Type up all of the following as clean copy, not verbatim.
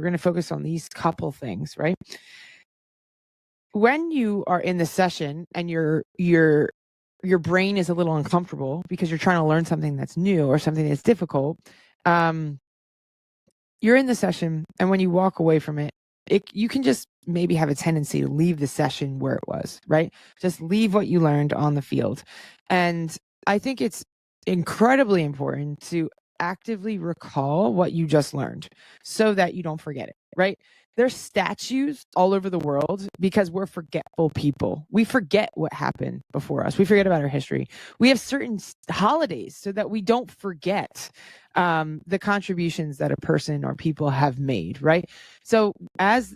going to focus on these couple things, right? When you are in the session and your brain is a little uncomfortable because you're trying to learn something that's new or something that's difficult, you're in the session, and when you walk away from it, you can just maybe have a tendency to leave the session where it was, right? Just leave what you learned on the field. And I think it's incredibly important to actively recall what you just learned so that you don't forget it, right? There's statues all over the world because we're forgetful people. We forget what happened before us. We forget about our history. We have certain holidays so that we don't forget the contributions that a person or people have made, right? So as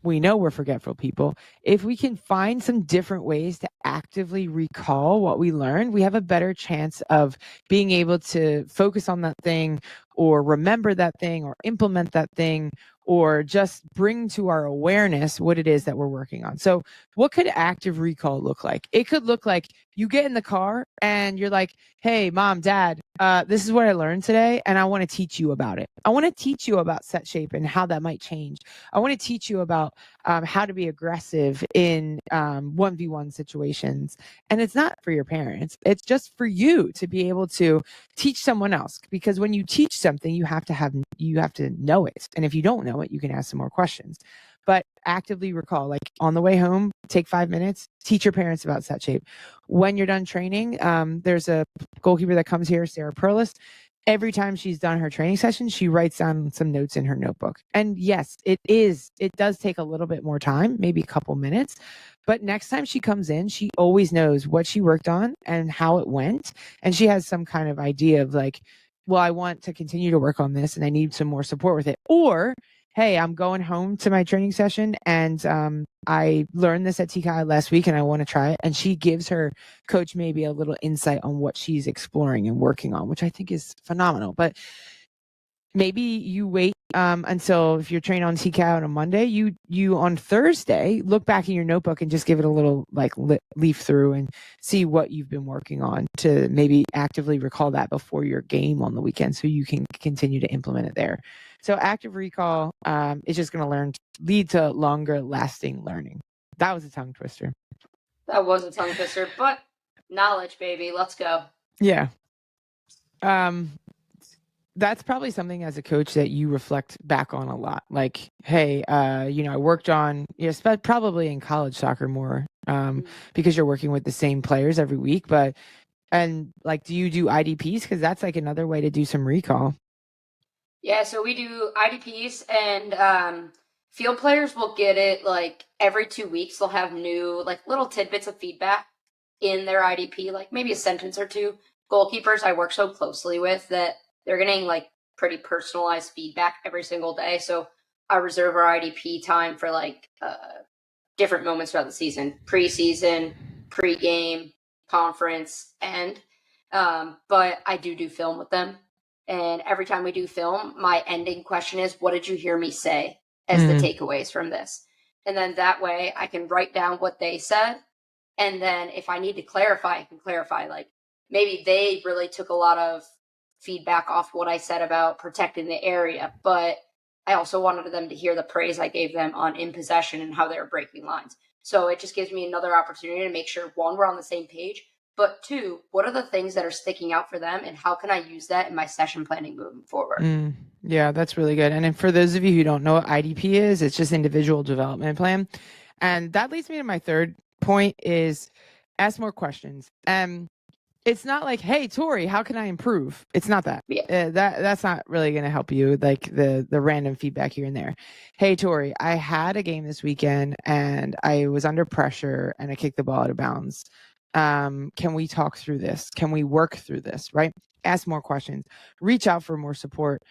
we know we're forgetful people, if we can find some different ways to actively recall what we learned, we have a better chance of being able to focus on that thing or remember that thing or implement that thing or just bring to our awareness what it is that we're working on. So what could active recall look like? It could look like you get in the car and you're like, hey, mom, dad, this is what I learned today, and I want to teach you about it. I want to teach you about set shape and how that might change. I want to teach you about how to be aggressive in 1v1 situations. And it's not for your parents. It's just for you to be able to teach someone else. Because when you teach something, you have to know it. And if you don't know it, you can ask some more questions. But actively recall, like on the way home, take 5 minutes, teach your parents about set shape. When you're done training, there's a goalkeeper that comes here, Sarah Perlis. Every time she's done her training session, she writes down some notes in her notebook. And yes, it does take a little bit more time, maybe a couple minutes. But next time she comes in, she always knows what she worked on and how it went. And she has some kind of idea of like, well, I want to continue to work on this and I need some more support with it. Or, hey, I'm going home to my training session and I learned this at TKI last week and I want to try it. And she gives her coach maybe a little insight on what she's exploring and working on, which I think is phenomenal. But maybe you wait until, if you're trained on TKI on a Monday, you on Thursday look back in your notebook and just give it a little like leaf through and see what you've been working on to maybe actively recall that before your game on the weekend so you can continue to implement it there. So active recall is just going to lead to longer lasting learning. That was a tongue twister. That was a tongue twister, but knowledge, baby. Let's go. Yeah. That's probably something as a coach that you reflect back on a lot. Like, hey, I worked on, probably in college soccer more because you're working with the same players every week. And like, do you do IDPs? Because that's like another way to do some recall. Yeah, so we do IDPs, and field players will get it like every 2 weeks. They'll have new like little tidbits of feedback in their IDP, like maybe a sentence or two. Goalkeepers I work so closely with that they're getting like pretty personalized feedback every single day. So I reserve our IDP time for like different moments throughout the season: preseason, pregame, conference, and but I do film with them. And every time we do film, my ending question is, what did you hear me say as the takeaways from this? And then that way I can write down what they said. And then if I need to clarify, I can clarify. Like maybe they really took a lot of feedback off what I said about protecting the area, but I also wanted them to hear the praise I gave them on in possession and how they were breaking lines. So it just gives me another opportunity to make sure, one, we're on the same page, but two, what are the things that are sticking out for them and how can I use that in my session planning moving forward? Yeah, that's really good. And for those of you who don't know what IDP is, it's just individual development plan. And that leads me to my third point is ask more questions. It's not like, hey, Tori, how can I improve? It's not that. Yeah. That's not really going to help you, like the random feedback here and there. Hey, Tori, I had a game this weekend and I was under pressure and I kicked the ball out of bounds. Can we talk through this? Can we work through this, right? Ask more questions. Reach out for more support.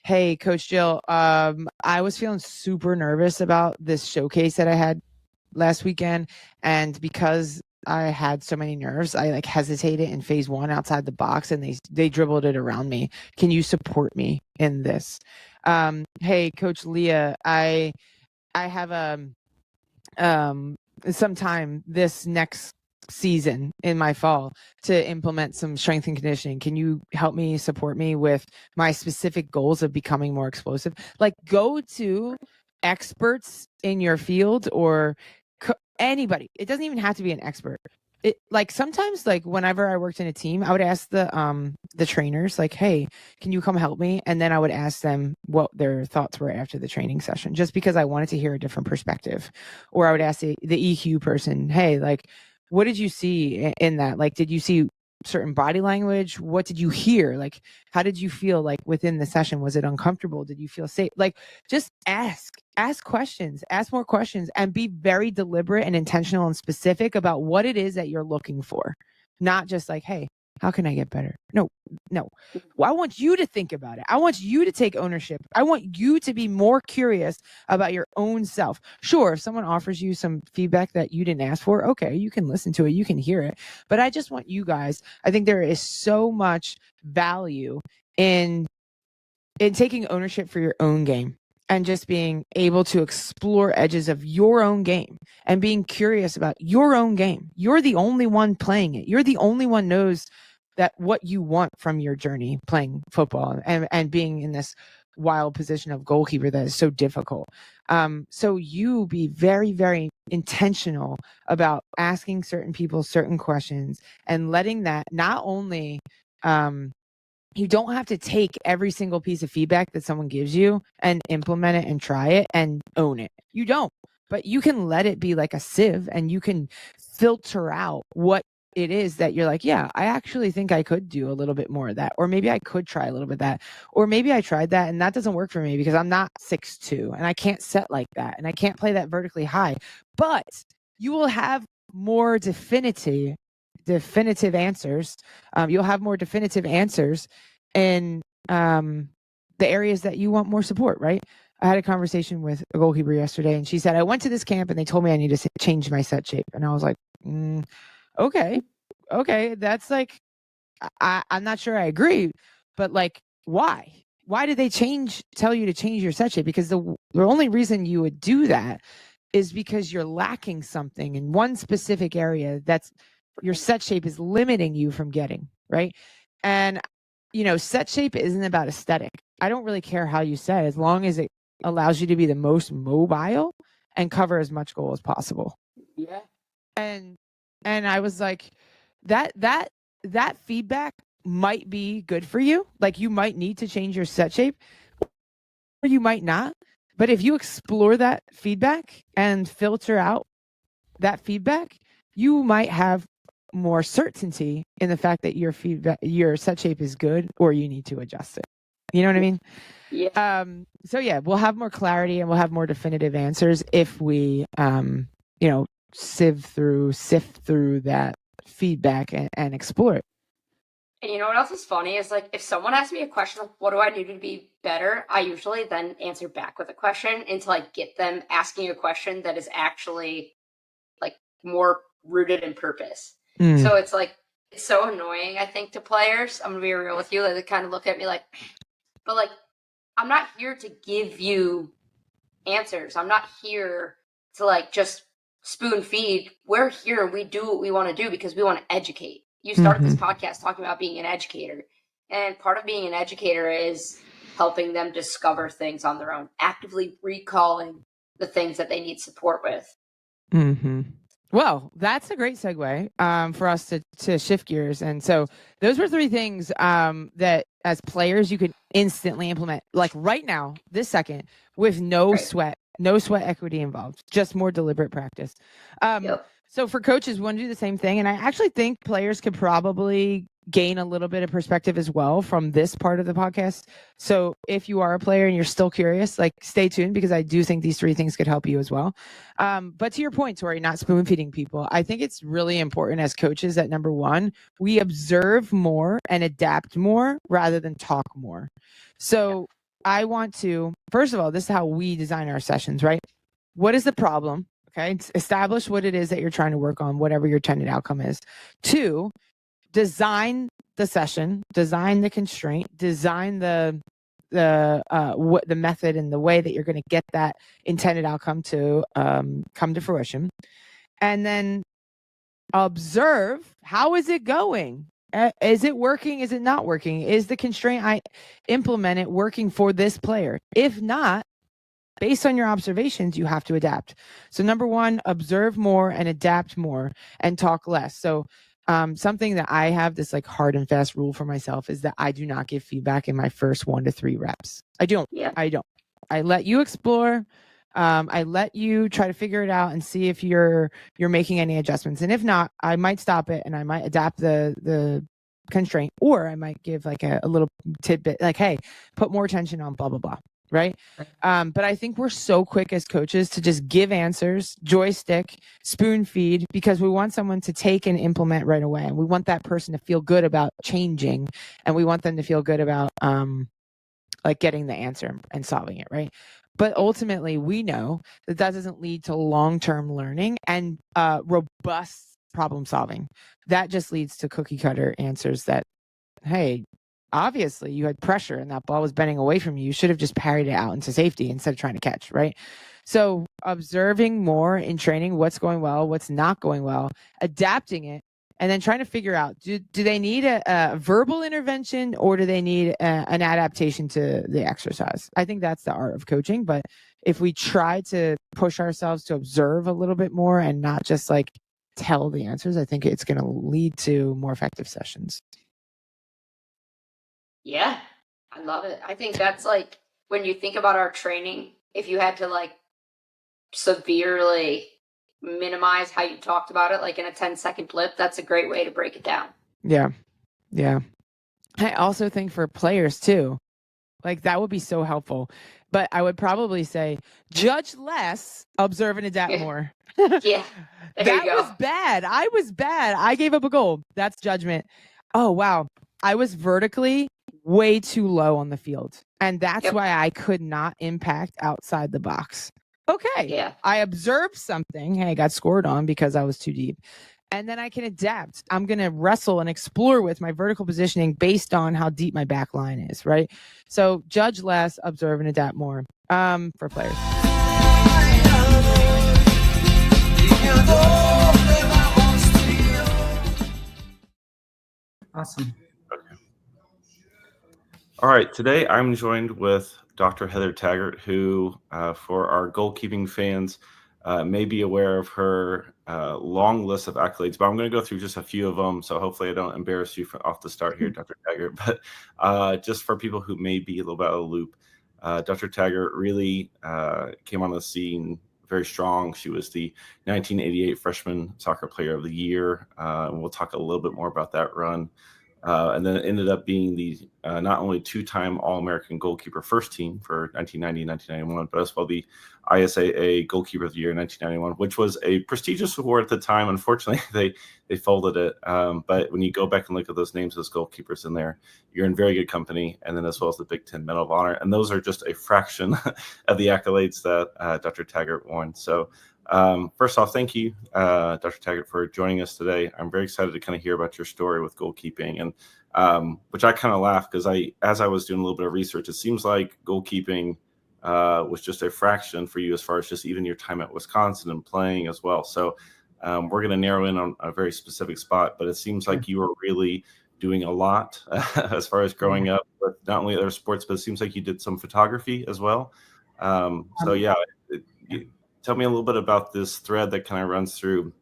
Hey, Coach Jill, I was feeling super nervous about this showcase that I had last weekend. And because I had so many nerves, I like hesitated in phase 1 outside the box and they dribbled it around me. Can you support me in this? Hey, Coach Leah, I have sometime this next season in my fall to implement some strength and conditioning. Can you help me support me with my specific goals of becoming more explosive? Like, go to experts in your field or anybody. It doesn't even have to be an expert. It, like, sometimes, like, whenever I worked in a team, I would ask the trainers, like, hey, can you come help me? And then I would ask them what their thoughts were after the training session, just because I wanted to hear a different perspective. Or I would ask the EQ person, hey, like, what did you see in that? Like, did you see certain body language? What did you hear? Like, how did you feel like within the session? Was it uncomfortable? Did you feel safe? Like, just ask questions, ask more questions, and be very deliberate and intentional and specific about what it is that you're looking for. Not just like, hey, how can I get better? No. Well, I want you to think about it. I want you to take ownership. I want you to be more curious about your own self. Sure, if someone offers you some feedback that you didn't ask for, okay, you can listen to it, you can hear it. But I just want you guys, I think there is so much value in taking ownership for your own game and just being able to explore edges of your own game and being curious about your own game. You're the only one playing it. You're the only one knows that what you want from your journey playing football and being in this wild position of goalkeeper that is so difficult. So you be very, very intentional about asking certain people certain questions and letting that not only you don't have to take every single piece of feedback that someone gives you and implement it and try it and own it. You don't, but you can let it be like a sieve and you can filter out what it is that you're like, yeah, I actually think I could do a little bit more of that. Or maybe I could try a little bit of that. Or maybe I tried that and that doesn't work for me because I'm not 6'2" and I can't set like that and I can't play that vertically high. But you will have more definitive answers. You'll have more definitive answers in the areas that you want more support, right? I had a conversation with a goalkeeper yesterday and she said, I went to this camp and they told me I need to change my set shape. And I was like, okay, that's like, I'm not sure I agree, but like, why? Why did they tell you to change your set shape? Because the only reason you would do that is because you're lacking something in one specific area that's your set shape is limiting you from getting, right? And, set shape isn't about aesthetic. I don't really care how you set as long as it allows you to be the most mobile and cover as much goal as possible. Yeah. And I was like, that feedback might be good for you. Like, you might need to change your set shape or you might not. But if you explore that feedback and filter out that feedback, you might have more certainty in the fact that your set shape is good or you need to adjust it. You know what I mean? Yeah. So yeah, we'll have more clarity and we'll have more definitive answers if we, sift through that feedback and explore it. And you know what else is funny is like if someone asks me a question like what do I do to be better, I usually then answer back with a question until I get them asking a question that is actually like more rooted in purpose. So it's like it's so annoying, I think, to players. I'm gonna be real with you. They kind of look at me like, but like I'm not here to give you answers. I'm not here to like just spoon feed. We're here. We do what we want to do because we want to educate. You started this podcast talking about being an educator. And part of being an educator is helping them discover things on their own, actively recalling the things that they need support with. Well, that's a great segue for us to shift gears. And so those were three things that as players you could instantly implement, like right now, this second, with no sweat equity involved, just more deliberate practice. So for coaches, we want to do the same thing. And I actually think players could probably gain a little bit of perspective as well from this part of the podcast. So if you are a player and you're still curious, like stay tuned because I do think these three things could help you as well. But to your point, Tori, not spoon feeding people, I think it's really important as coaches that number one, we observe more and adapt more rather than talk more. So I want to, first of all, this is how we design our sessions, right? What is the problem? Okay. Establish what it is that you're trying to work on, whatever your intended outcome is. Two, design the session, design the constraint, design the method and the way that you're going to get that intended outcome to come to fruition. And then observe, how is it going? Is it working? Is it not working? Is the constraint I implemented working for this player? If not, based on your observations, you have to adapt. So number one, observe more and adapt more and talk less. So something that I have this like hard and fast rule for myself is that I do not give feedback in my first 1 to 3 reps. I don't. I let you explore. I let you try to figure it out and see if you're making any adjustments. And if not, I might stop it and I might adapt the constraint, or I might give like a little tidbit like, hey, put more attention on blah, blah, blah. Right. But I think we're so quick as coaches to just give answers, joystick, spoon feed, because we want someone to take and implement right away. And we want that person to feel good about changing. And we want them to feel good about like getting the answer and solving it. Right. But ultimately, we know that doesn't lead to long-term learning and robust problem solving. That just leads to cookie cutter answers that, hey, obviously you had pressure and that ball was bending away from you. You should have just parried it out into safety instead of trying to catch, right? So observing more in training, what's going well, what's not going well, adapting it, and then trying to figure out, do they need a verbal intervention or do they need an adaptation to the exercise? I think that's the art of coaching. But if we try to push ourselves to observe a little bit more and not just like tell the answers, I think it's going to lead to more effective sessions. Yeah, I love it. I think that's like when you think about our training, if you had to like severely minimize how you talked about it, like in a 10-second clip, that's a great way to break it down. Yeah. Yeah. I also think for players too, like that would be so helpful. But I would probably say judge less, observe and adapt more. Yeah. That was bad. I was bad. I gave up a goal. That's judgment. Oh, wow. I was vertically way too low on the field. And that's why I could not impact outside the box. Okay. Yeah. I observed something. Hey, I got scored on because I was too deep. And then I can adapt. I'm going to wrestle and explore with my vertical positioning based on how deep my back line is, right? So judge less, observe and adapt more for players. Awesome. Okay. All right. Today I'm joined with Dr. Heather Taggart, who, for our goalkeeping fans, may be aware of her long list of accolades, but I'm going to go through just a few of them. So hopefully I don't embarrass you off the start here, Dr. Taggart. But just for people who may be a little bit out of the loop, Dr. Taggart really came on the scene very strong. She was the 1988 Freshman Soccer Player of the Year. And we'll talk a little bit more about that run. And then it ended up being the not only two-time All-American goalkeeper first team for 1990 and 1991, but as well the ISAA Goalkeeper of the Year in 1991, which was a prestigious award at the time. Unfortunately, they folded it. But when you go back and look at those names as goalkeepers in there, you're in very good company. And then as well as the Big Ten Medal of Honor. And those are just a fraction of the accolades that Dr. Taggart won. So first off, thank you, Dr. Taggart, for joining us today. I'm very excited to kind of hear about your story with goalkeeping, and which I kind of laugh because as I was doing a little bit of research, it seems like goalkeeping was just a fraction for you as far as just even your time at Wisconsin and playing as well. So we're going to narrow in on a very specific spot, but it seems like you were really doing a lot as far as growing up with not only other sports, but it seems like you did some photography as well. So yeah, tell me a little bit about this thread that kind of runs through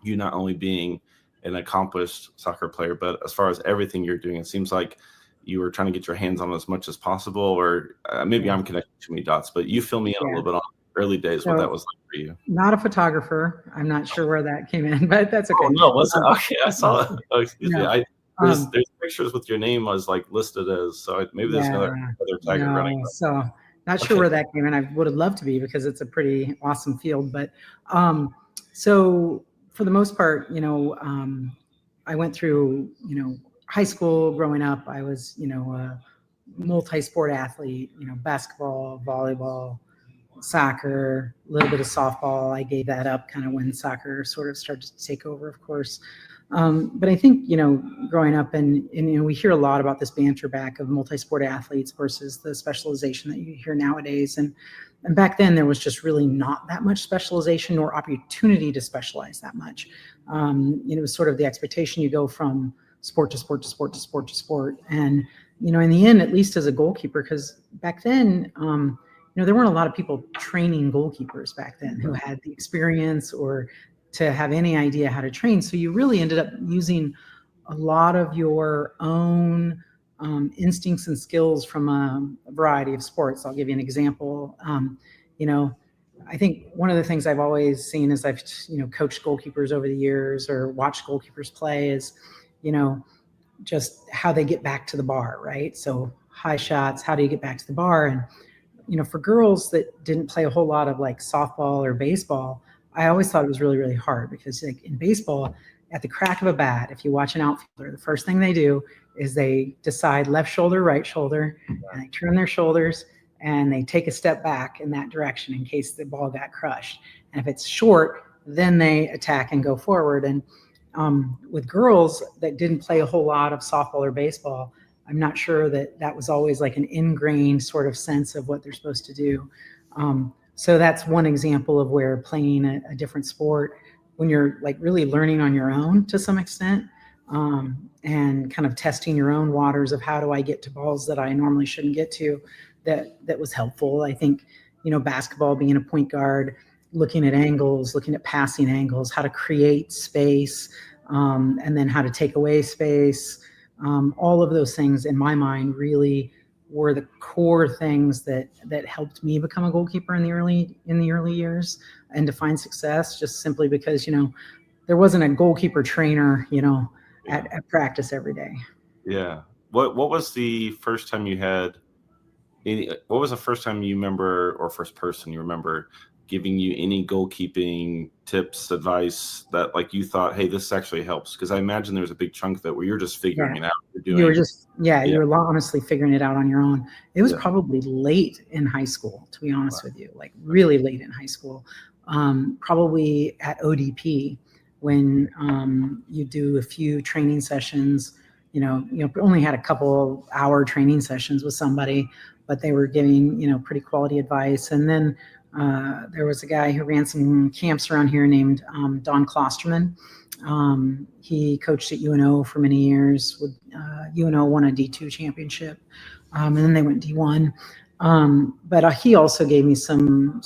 you not only being an accomplished soccer player, but as far as everything you're doing, it seems like you were trying to get your hands on as much as possible, or maybe I'm connecting too many dots, but you fill me in a little bit on early days, what that was like for you. Not a photographer. I'm not sure where that came in, but that's okay. Oh, no, was it? Okay, I saw it. Oh, excuse me. There's pictures with your name was like listed as, so maybe there's another Taggart running. So not sure where that came in. I would have loved to be because it's a pretty awesome field. But so for the most part, I went through, high school growing up. I was, a multi-sport athlete, basketball, volleyball, soccer, a little bit of softball. I gave that up kind of when soccer sort of started to take over, of course. But I think, growing up and we hear a lot about this banter back of multi-sport athletes versus the specialization that you hear nowadays. And and back then there was just really not that much specialization nor opportunity to specialize that much. It was sort of the expectation you go from sport to sport to sport to sport to sport. And, in the end, at least as a goalkeeper, because back then, there weren't a lot of people training goalkeepers back then who had the experience or to have any idea how to train. So you really ended up using a lot of your own instincts and skills from a variety of sports. I'll give you an example. I think one of the things I've always seen as I've, coached goalkeepers over the years or watched goalkeepers play is, just how they get back to the bar, right? So high shots, how do you get back to the bar? And, for girls that didn't play a whole lot of like softball or baseball, I always thought it was really, really hard because like in baseball, at the crack of a bat, if you watch an outfielder, the first thing they do is they decide left shoulder, right shoulder, and they turn their shoulders and they take a step back in that direction in case the ball got crushed. And if it's short, then they attack and go forward. And with girls that didn't play a whole lot of softball or baseball, I'm not sure that was always like an ingrained sort of sense of what they're supposed to do. So that's one example of where playing a different sport, when you're like really learning on your own to some extent, and kind of testing your own waters of how do I get to balls that I normally shouldn't get to, that was helpful. I think, basketball, being a point guard, looking at angles, looking at passing angles, how to create space, and then how to take away space. All of those things in my mind really were the core things that helped me become a goalkeeper in the early years and to find success, just simply because, there wasn't a goalkeeper trainer, at practice every day. Yeah. What was the first time you had what was the first time you remember, or first person you remember giving you any goalkeeping tips, advice that like you thought, hey, this actually helps? Because I imagine there's a big chunk of it where you're just figuring it out. You were just, you were honestly figuring it out on your own. It was probably late in high school, to be honest with you, like really late in high school, probably at ODP when you do a few training sessions, only had a couple hour training sessions with somebody, but they were giving, pretty quality advice. And then there was a guy who ran some camps around here named Don Klosterman. He coached at UNO for many years. UNO won a D2 championship, and then they went D1. But he also gave me some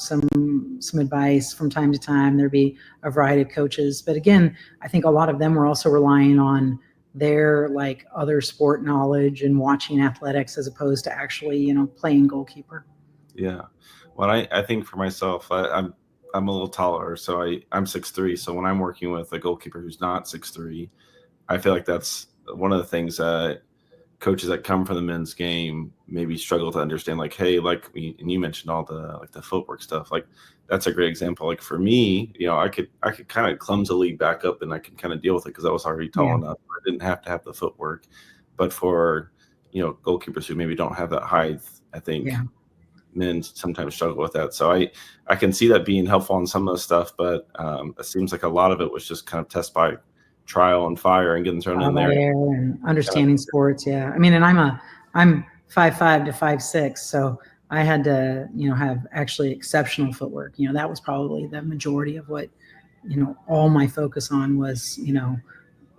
advice from time to time. There'd be a variety of coaches, but again, I think a lot of them were also relying on their like other sport knowledge and watching athletics as opposed to actually, playing goalkeeper. Yeah. Well, I think for myself, I'm a little taller, so I'm 6'3". So when I'm working with a goalkeeper who's not 6'3", I feel like that's one of the things coaches that come from the men's game maybe struggle to understand. Like, hey, and you mentioned all the footwork stuff. Like, that's a great example. Like for me, I could kind of clumsily back up and I could kind of deal with it because I was already tall enough. I didn't have to have the footwork. But for goalkeepers who maybe don't have that height, I think men sometimes struggle with that. So I can see that being helpful on some of the stuff, but it seems like a lot of it was just kind of test by trial and fire and getting thrown in there and understanding sports. Yeah. I mean, and I'm 5'5" to 5'6", so I had to, have actually exceptional footwork. That was probably the majority of what, all my focus on was,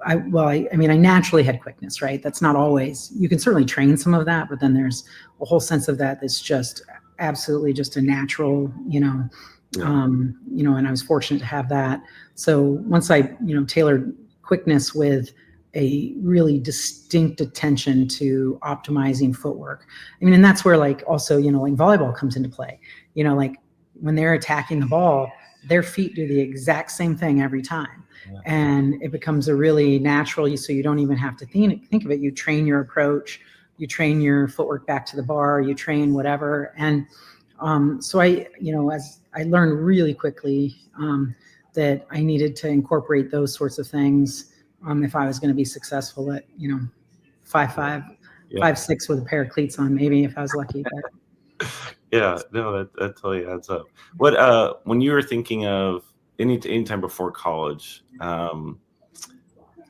I naturally had quickness, right? That's not always, you can certainly train some of that, but then there's a whole sense of that that's just absolutely just a natural, and I was fortunate to have that. So once I, tailored quickness with a really distinct attention to optimizing footwork. I mean, and that's where like also, like volleyball comes into play, like when they're attacking the ball, their feet do the exact same thing every time. Yeah. And it becomes a really natural, so you don't even have to think of it. You train your approach, you train your footwork back to the bar, you train whatever. And so I, as I learned really quickly that I needed to incorporate those sorts of things if I was going to be successful at, 5'5", 5'6" with a pair of cleats on, maybe if I was lucky. But. Yeah, no, that totally adds up. What when you were thinking of any time before college,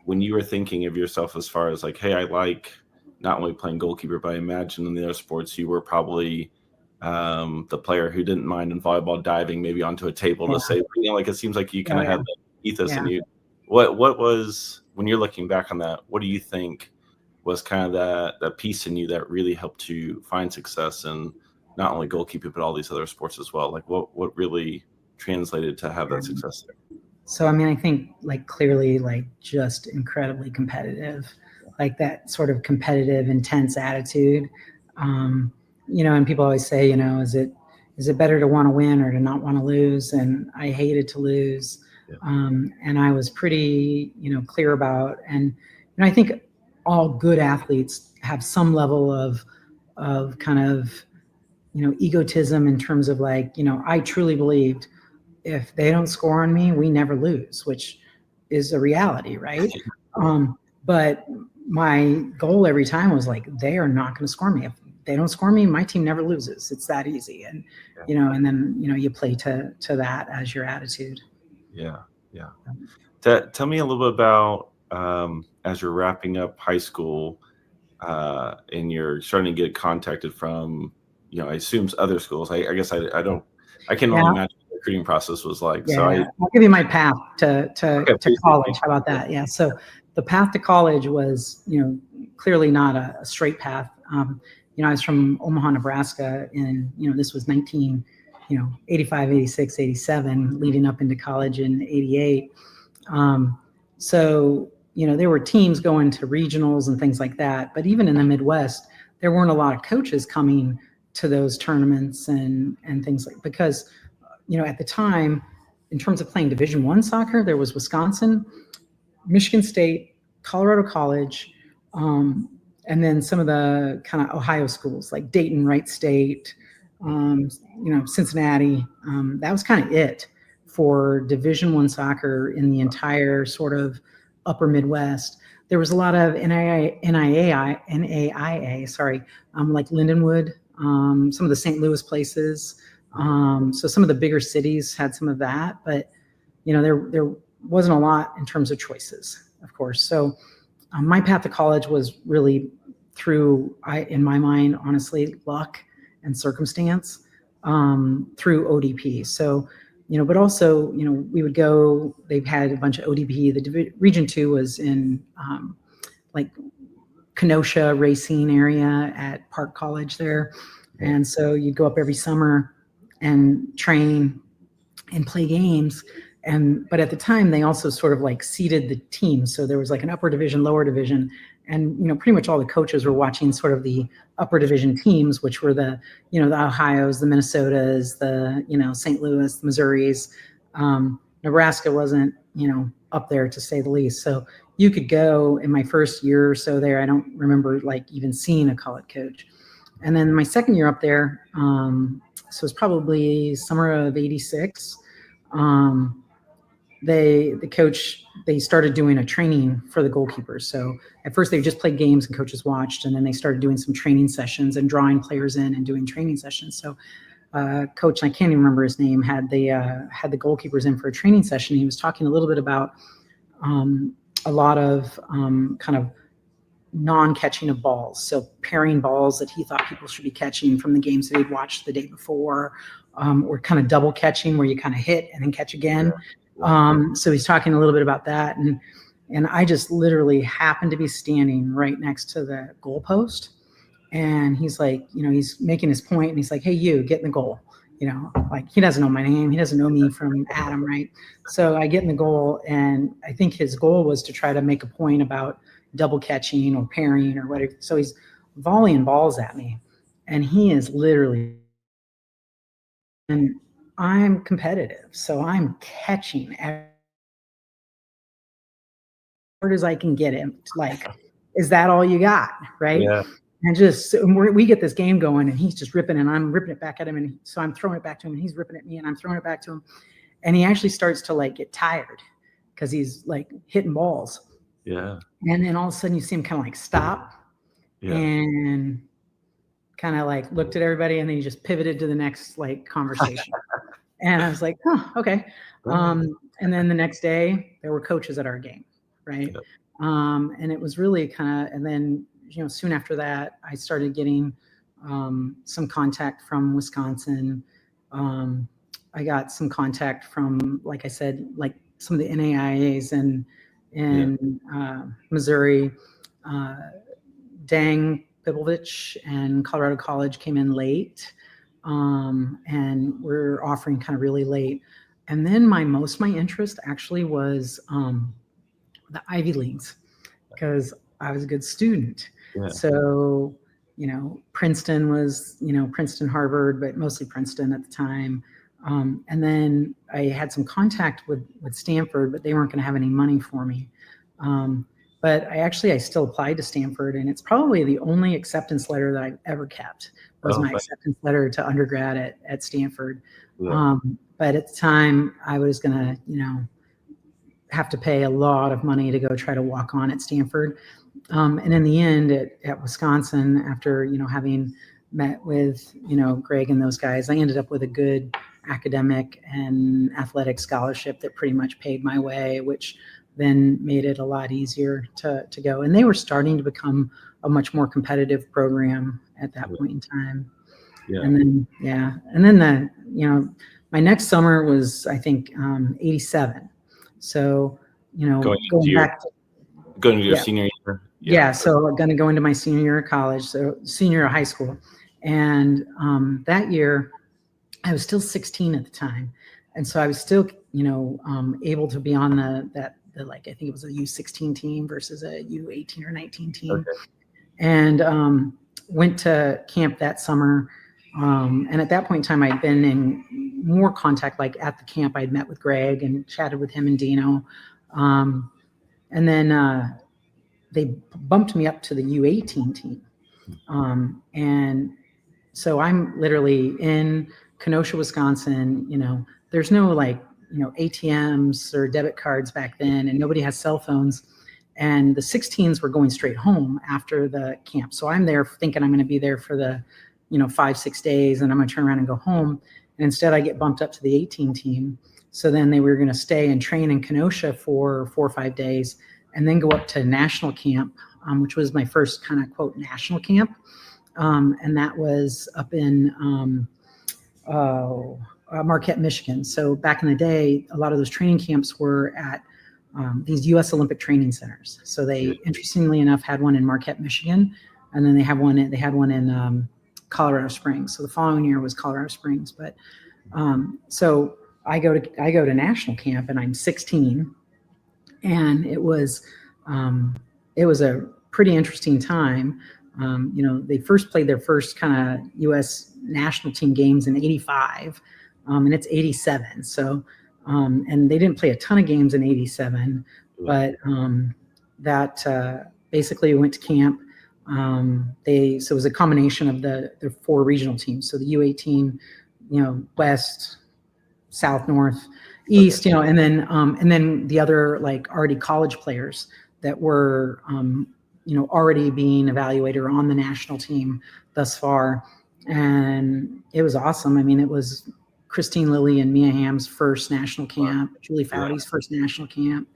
when you were thinking of yourself as far as like, hey, I like not only playing goalkeeper, but I imagine in the other sports you were probably the player who didn't mind in volleyball diving maybe onto a table to save. Like it seems like you kind of had the ethos in you. What was, when you're looking back on that, what do you think was kind of that piece in you that really helped you find success in not only goalkeeping but all these other sports as well? Like what really translated to have that success there? So I mean, I think like clearly like just incredibly competitive, like that sort of competitive, intense attitude. And people always say, is it better to want to win or to not want to lose? And I hated to lose. And I was pretty, clear about, and I think all good athletes have some level of kind of, egotism in terms of like, I truly believed if they don't score on me, we never lose, which is a reality, right? But my goal every time was like, they are not going to score me. If they don't score me, my team never loses. It's that easy. And, and then, you play to that as your attitude. Yeah. Tell me a little bit about, as you're wrapping up high school, and you're starting to get contacted from, I assume other schools. I guess I can only imagine what the recruiting process was like. Yeah, so I'll give you my path to college. How about that? Yeah. So the path to college was, clearly not a straight path. I was from Omaha, Nebraska, and this was 85, 86, 87, leading up into college in 88. So there were teams going to regionals and things like that. But even in the Midwest, there weren't a lot of coaches coming to those tournaments and things like, because at the time, in terms of playing Division I soccer, there was Wisconsin, Michigan State, Colorado College, and then some of the kind of Ohio schools like Dayton, Wright State, Cincinnati. That was kind of it for Division I soccer in the entire sort of upper Midwest. There was a lot of NAIA, like Lindenwood, some of the St. Louis places. So some of the bigger cities had some of that, but there wasn't a lot in terms of choices, of course. So my path to college was really through, in my mind, honestly, luck and circumstance, through ODP. So, but also, we would go, they've had a bunch of ODP. The Region 2 was in like Kenosha Racine area at Park College there. And so you'd go up every summer and train and play games. But at the time, they also sort of like seeded the teams. So there was like an upper division, lower division, and pretty much all the coaches were watching sort of the upper division teams, which were the the Ohios, the Minnesotas, the St. Louis, the Missouris. Nebraska wasn't up there, to say the least. So you could go in my first year or so there. I don't remember like even seeing a college coach. And then my second year up there, so it's probably summer of '86. They started doing a training for the goalkeepers. So at first they just played games and coaches watched, and then they started doing some training sessions and drawing players in and doing training sessions. So coach, and I can't even remember his name, had the goalkeepers in for a training session. He was talking a little bit about a lot of kind of non-catching of balls. So pairing balls that he thought people should be catching from the games that he'd watched the day before, or kind of double catching where you kind of hit and then catch again. So he's talking a little bit about that. And I just literally happened to be standing right next to the goal post. And he's like, he's making his point, and he's like, hey, you get in the goal. Like he doesn't know my name. He doesn't know me from Adam, right? So I get in the goal, and I think his goal was to try to make a point about double catching or pairing or whatever. So he's volleying balls at me, and he is literally, and I'm competitive. So I'm catching as hard as I can get him. Like, is that all you got? Right. Yeah. And we get this game going, and he's just ripping, and I'm ripping it back at him. And so I'm throwing it back to him, and he's ripping at me, and I'm throwing it back to him. And he actually starts to like get tired because he's like hitting balls. Yeah. And then all of a sudden you see him kind of like stop and kind of like looked at everybody, and then he just pivoted to the next like conversation. And I was like, okay. And then the next day there were coaches at our game. Right. And it was really kind of, and then, soon after that, I started getting some contact from Wisconsin. I got some contact from, like I said, like some of the NAIAs in Missouri. Dang Biblovich and Colorado College came in late, and we're offering kind of really late. And then my interest actually was the Ivy Leagues, because I was a good student. Yeah. So, Princeton was, Princeton, Harvard, but mostly Princeton at the time. And then I had some contact with Stanford, but they weren't going to have any money for me. But I still applied to Stanford, and it's probably the only acceptance letter that I've ever kept was my acceptance letter to undergrad at Stanford. Yeah. But at the time, I was going to, have to pay a lot of money to go try to walk on at Stanford. And in the end, at Wisconsin, after, having met with, Greg and those guys, I ended up with a good academic and athletic scholarship that pretty much paid my way, which then made it a lot easier to go. And they were starting to become a much more competitive program at that point in time. Yeah. And then, my next summer was, I think, 87. So, going back to your senior year. Yeah, so I'm going to go into my senior year of college, so senior year of high school. And that year, I was still 16 at the time. And so I was still, able to be on the I think it was a U16 team versus a U18 or 19 team. Okay. And went to camp that summer. And at that point in time, I'd been in more contact, like at the camp, I'd met with Greg and chatted with him and Dino. And then they bumped me up to the U18 team. And so I'm literally in Kenosha, Wisconsin. There's no ATMs or debit cards back then, and nobody has cell phones. And the 16s were going straight home after the camp. So I'm there thinking I'm going to be there for the 5-6 days, and I'm going to turn around and go home. And instead I get bumped up to the 18 team. So then they were going to stay and train in Kenosha for 4 or 5 days and then go up to national camp, which was my first kind of quote national camp. And that was up in Marquette, Michigan. So back in the day, a lot of those training camps were at these U.S. Olympic training centers. So they, interestingly enough, had one in Marquette, Michigan, and then they had one in Colorado Springs. So the following year was Colorado Springs. But so I go to national camp, and I'm 16, and it was a pretty interesting time. They first played their first kind of U.S. national team games in '85, and it's '87. So, and they didn't play a ton of games in '87, but that basically went to camp. So it was a combination of the 4 regional teams. So the U18, West, South, North, East, and then the other already college players that were already being evaluated or on the national team thus far. And it was awesome. I mean, it was Christine Lilly and Mia Hamm's first national camp, Julie Foudy's first national camp.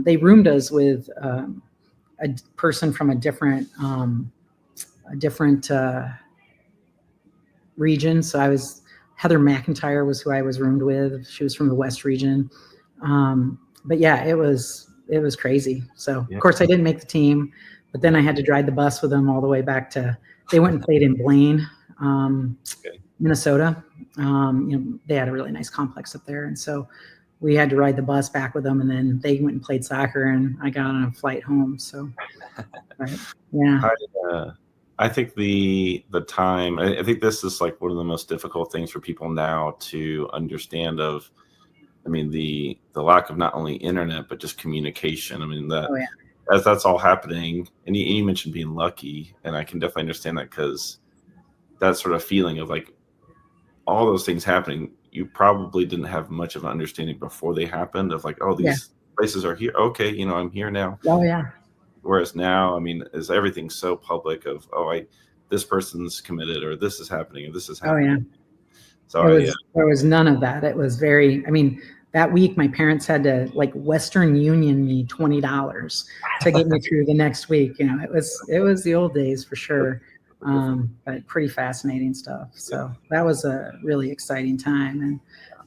They roomed us with a person from a different region. So Heather McIntyre was who I was roomed with. She was from the West region. But yeah, it was crazy. So of course I didn't make the team, but then I had to drive the bus with them all the way back they went and played in Blaine, Minnesota. They had a really nice complex up there. And so we had to ride the bus back with them, and then they went and played soccer, and I got on a flight home. So, yeah. I think the time, I think this is one of the most difficult things for people now to understand the lack of not only internet, but just communication. I mean, as that's all happening, and you mentioned being lucky, and I can definitely understand that, because that sort of feeling of all those things happening, you probably didn't have much of an understanding before they happened of these places are here. Okay. I'm here now. Oh yeah. Whereas now, as everything's so public of, this person's committed, or this is happening, or this is happening. Oh yeah. So there was none of that. It was that week my parents had to Western Union me $20 to get me through the next week. It was the old days for sure. but pretty fascinating stuff. So that was a really exciting time. And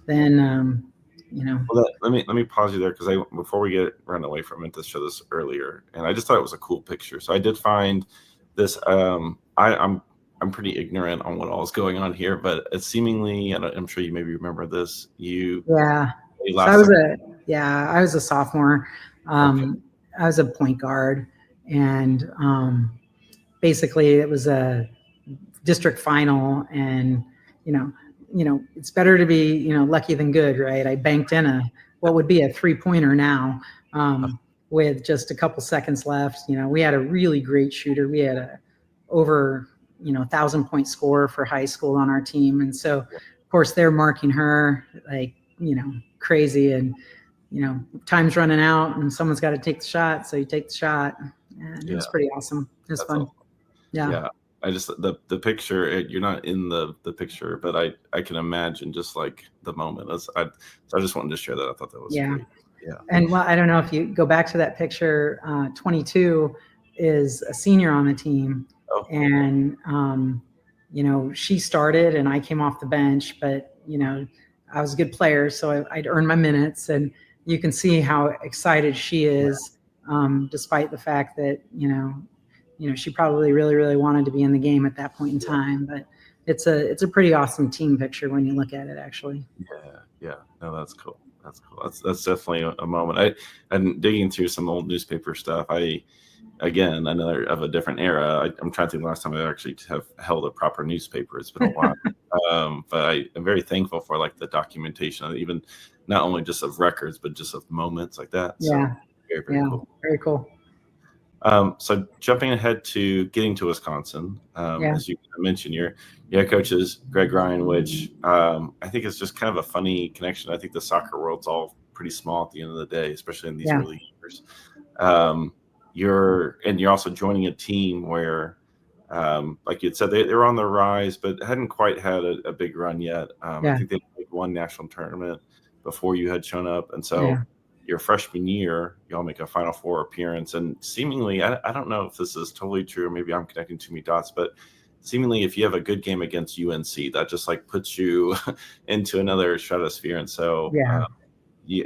then, Well, let me pause you there, because before we get run away from it, to show this earlier, and I just thought it was a cool picture. So I did find this. I'm pretty ignorant on what all is going on here, but it's seemingly, and I'm sure you maybe remember this. So I was a sophomore. I was a point guard, and basically it was a district final, and it's better to be lucky than good, right? I banked in what would be a 3-pointer now, with just a couple seconds left. We had a really great shooter. We had a over 1,000-point scorer for high school on our team, and so of course they're marking her like crazy, and time's running out and someone's got to take the shot, so you take the shot, and it was pretty awesome. It was fun. Yeah. I just the picture, you're not in the picture, but I can imagine just like the moment. So I just wanted to share that. I thought that was great. Yeah. And well, I don't know if you go back to that picture, 22 is a senior on the team. And she started and I came off the bench, but I was a good player, so I'd earned my minutes, and you can see how excited she is, despite the fact that she probably really, really wanted to be in the game at that point in time. But it's a pretty awesome team picture when you look at it, actually. Yeah. No, that's cool. That's definitely a moment. I'm digging through some old newspaper stuff. Again, another of a different era. I'm trying to think the last time I actually have held a proper newspaper. It's been a while. But I am very thankful for like the documentation of even not only just of records, but just of moments like that. Yeah. So very cool. Very cool. So jumping ahead to getting to Wisconsin, as you mentioned, your head coach is Greg Ryan, which I think is just kind of a funny connection. I think the soccer world's all pretty small at the end of the day, especially in these early years. You're also joining a team where, like you had said, they were on the rise, but hadn't quite had a big run yet. I think they played one national tournament before you had shown up, and so. Your freshman year, y'all make a Final Four appearance, and seemingly, I don't know if this is totally true, or maybe I'm connecting too many dots, but seemingly if you have a good game against UNC, that just like puts you into another stratosphere. And so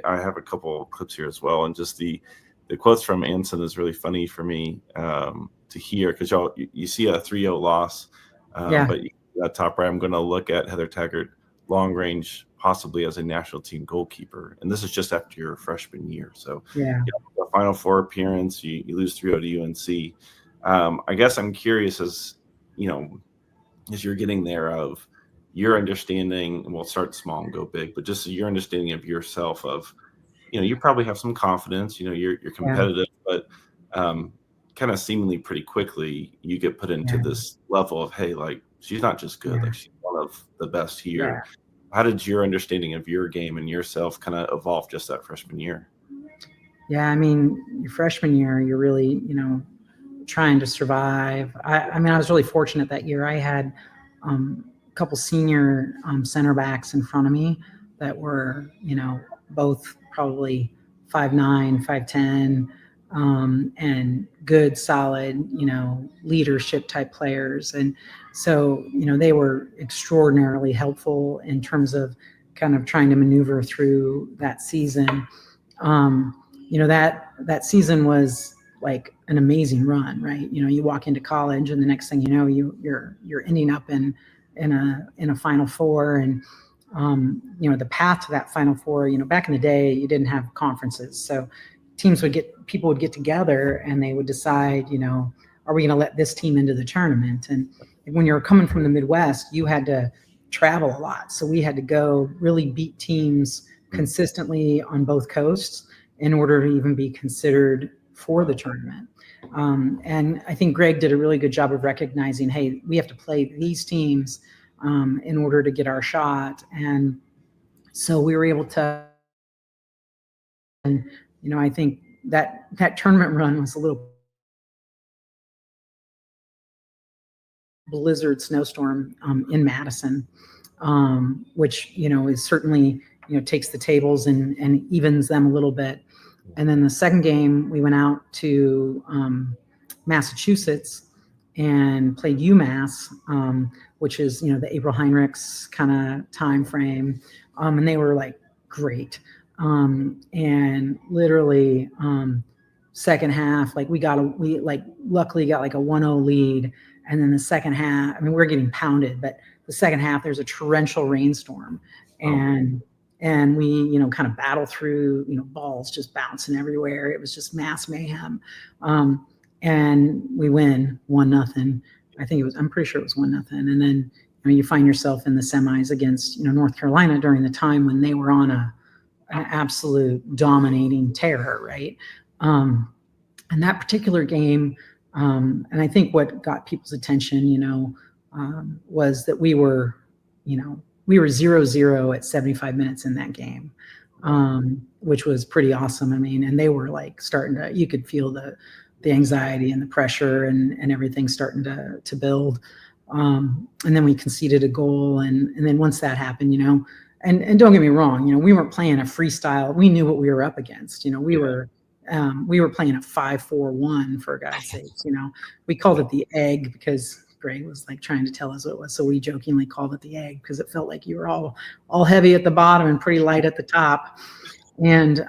I have a couple clips here as well, and just the quotes from Anson is really funny for me to hear, because you see a 3-0 loss, but at top right, I'm going to look at Heather Taggart long range, possibly as a national team goalkeeper, and this is just after your freshman year. So the Final Four appearance, you lose 3-0 to UNC. I guess I'm curious, as you're getting there, of your understanding, and we'll start small and go big, but just your understanding of yourself, of you probably have some confidence, you're competitive, but kind of seemingly pretty quickly you get put into this level of, hey, like she's not just good, like she's one of the best here. How did your understanding of your game and yourself kind of evolve just that freshman year? Yeah, I mean, your freshman year, you're really, trying to survive. I mean, I was really fortunate that year. I had a couple senior center backs in front of me that were, both probably 5'9", 5'10", and good, solid, leadership type players. And so, they were extraordinarily helpful in terms of kind of trying to maneuver through that season. That season was like an amazing run, right? You walk into college, and the next thing you know, you're ending up in a Final Four, and the path to that Final Four. Back in the day, you didn't have conferences, so people would get together and they would decide, are we going to let this team into the tournament? And when you were coming from the Midwest, you had to travel a lot, so we had to go really beat teams consistently on both coasts in order to even be considered for the tournament. And I think Greg did a really good job of recognizing, hey, we have to play these teams in order to get our shot. And so we were able to, and I think that tournament run was a little blizzard snowstorm in Madison, which is certainly takes the tables and evens them a little bit. And then the second game, we went out to Massachusetts, and played UMass, which is, the April Heinrichs kind of time frame. And they were like great. And literally, second half, like we luckily got like a 1-0 lead. And then the second half, I mean, we're getting pounded, but the second half, there's a torrential rainstorm. And we, kind of battle through, balls just bouncing everywhere. It was just mass mayhem. And we win 1-0. I'm pretty sure it was 1-0. And then, you find yourself in the semis against, North Carolina during the time when they were on an absolute dominating tear, right? And that particular game, and I think what got people's attention, was that we were 0-0 at 75 minutes in that game, which was pretty awesome. I mean, and they were like starting to, you could feel the anxiety and the pressure and everything starting to build. And then we conceded a goal. And then once that happened, and don't get me wrong, we weren't playing a freestyle. We knew what we were up against. We were playing a 5-4-1 for God's sakes. We called it the egg because Greg was like trying to tell us what it was. So we jokingly called it the egg because it felt like you were all heavy at the bottom and pretty light at the top. And,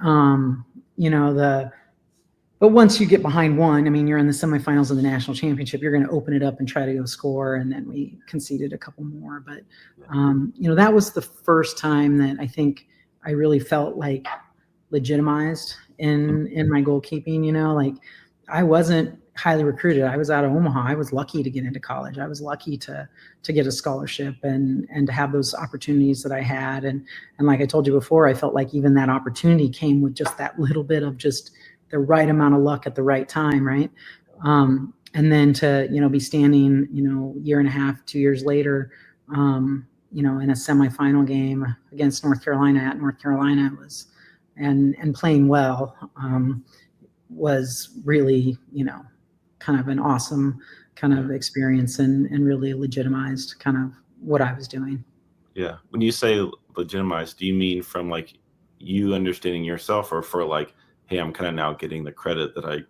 but once you get behind one, I mean, you're in the semifinals of the national championship, you're going to open it up and try to go score. And then we conceded a couple more. But, that was the first time that I think I really felt like legitimized in my goalkeeping. Like I wasn't highly recruited. I was out of Omaha. I was lucky to get into college. I was lucky to get a scholarship and to have those opportunities that I had. And like I told you before, I felt like even that opportunity came with just that little bit of just the right amount of luck at the right time. Right. And then to, be standing, year and a half, 2 years later, in a semifinal game against North Carolina at North Carolina was, and playing well, was really, kind of an awesome kind of experience and really legitimized kind of what I was doing. Yeah. When you say legitimized, do you mean from like you understanding yourself or for like, hey, I'm kind of now getting the credit that I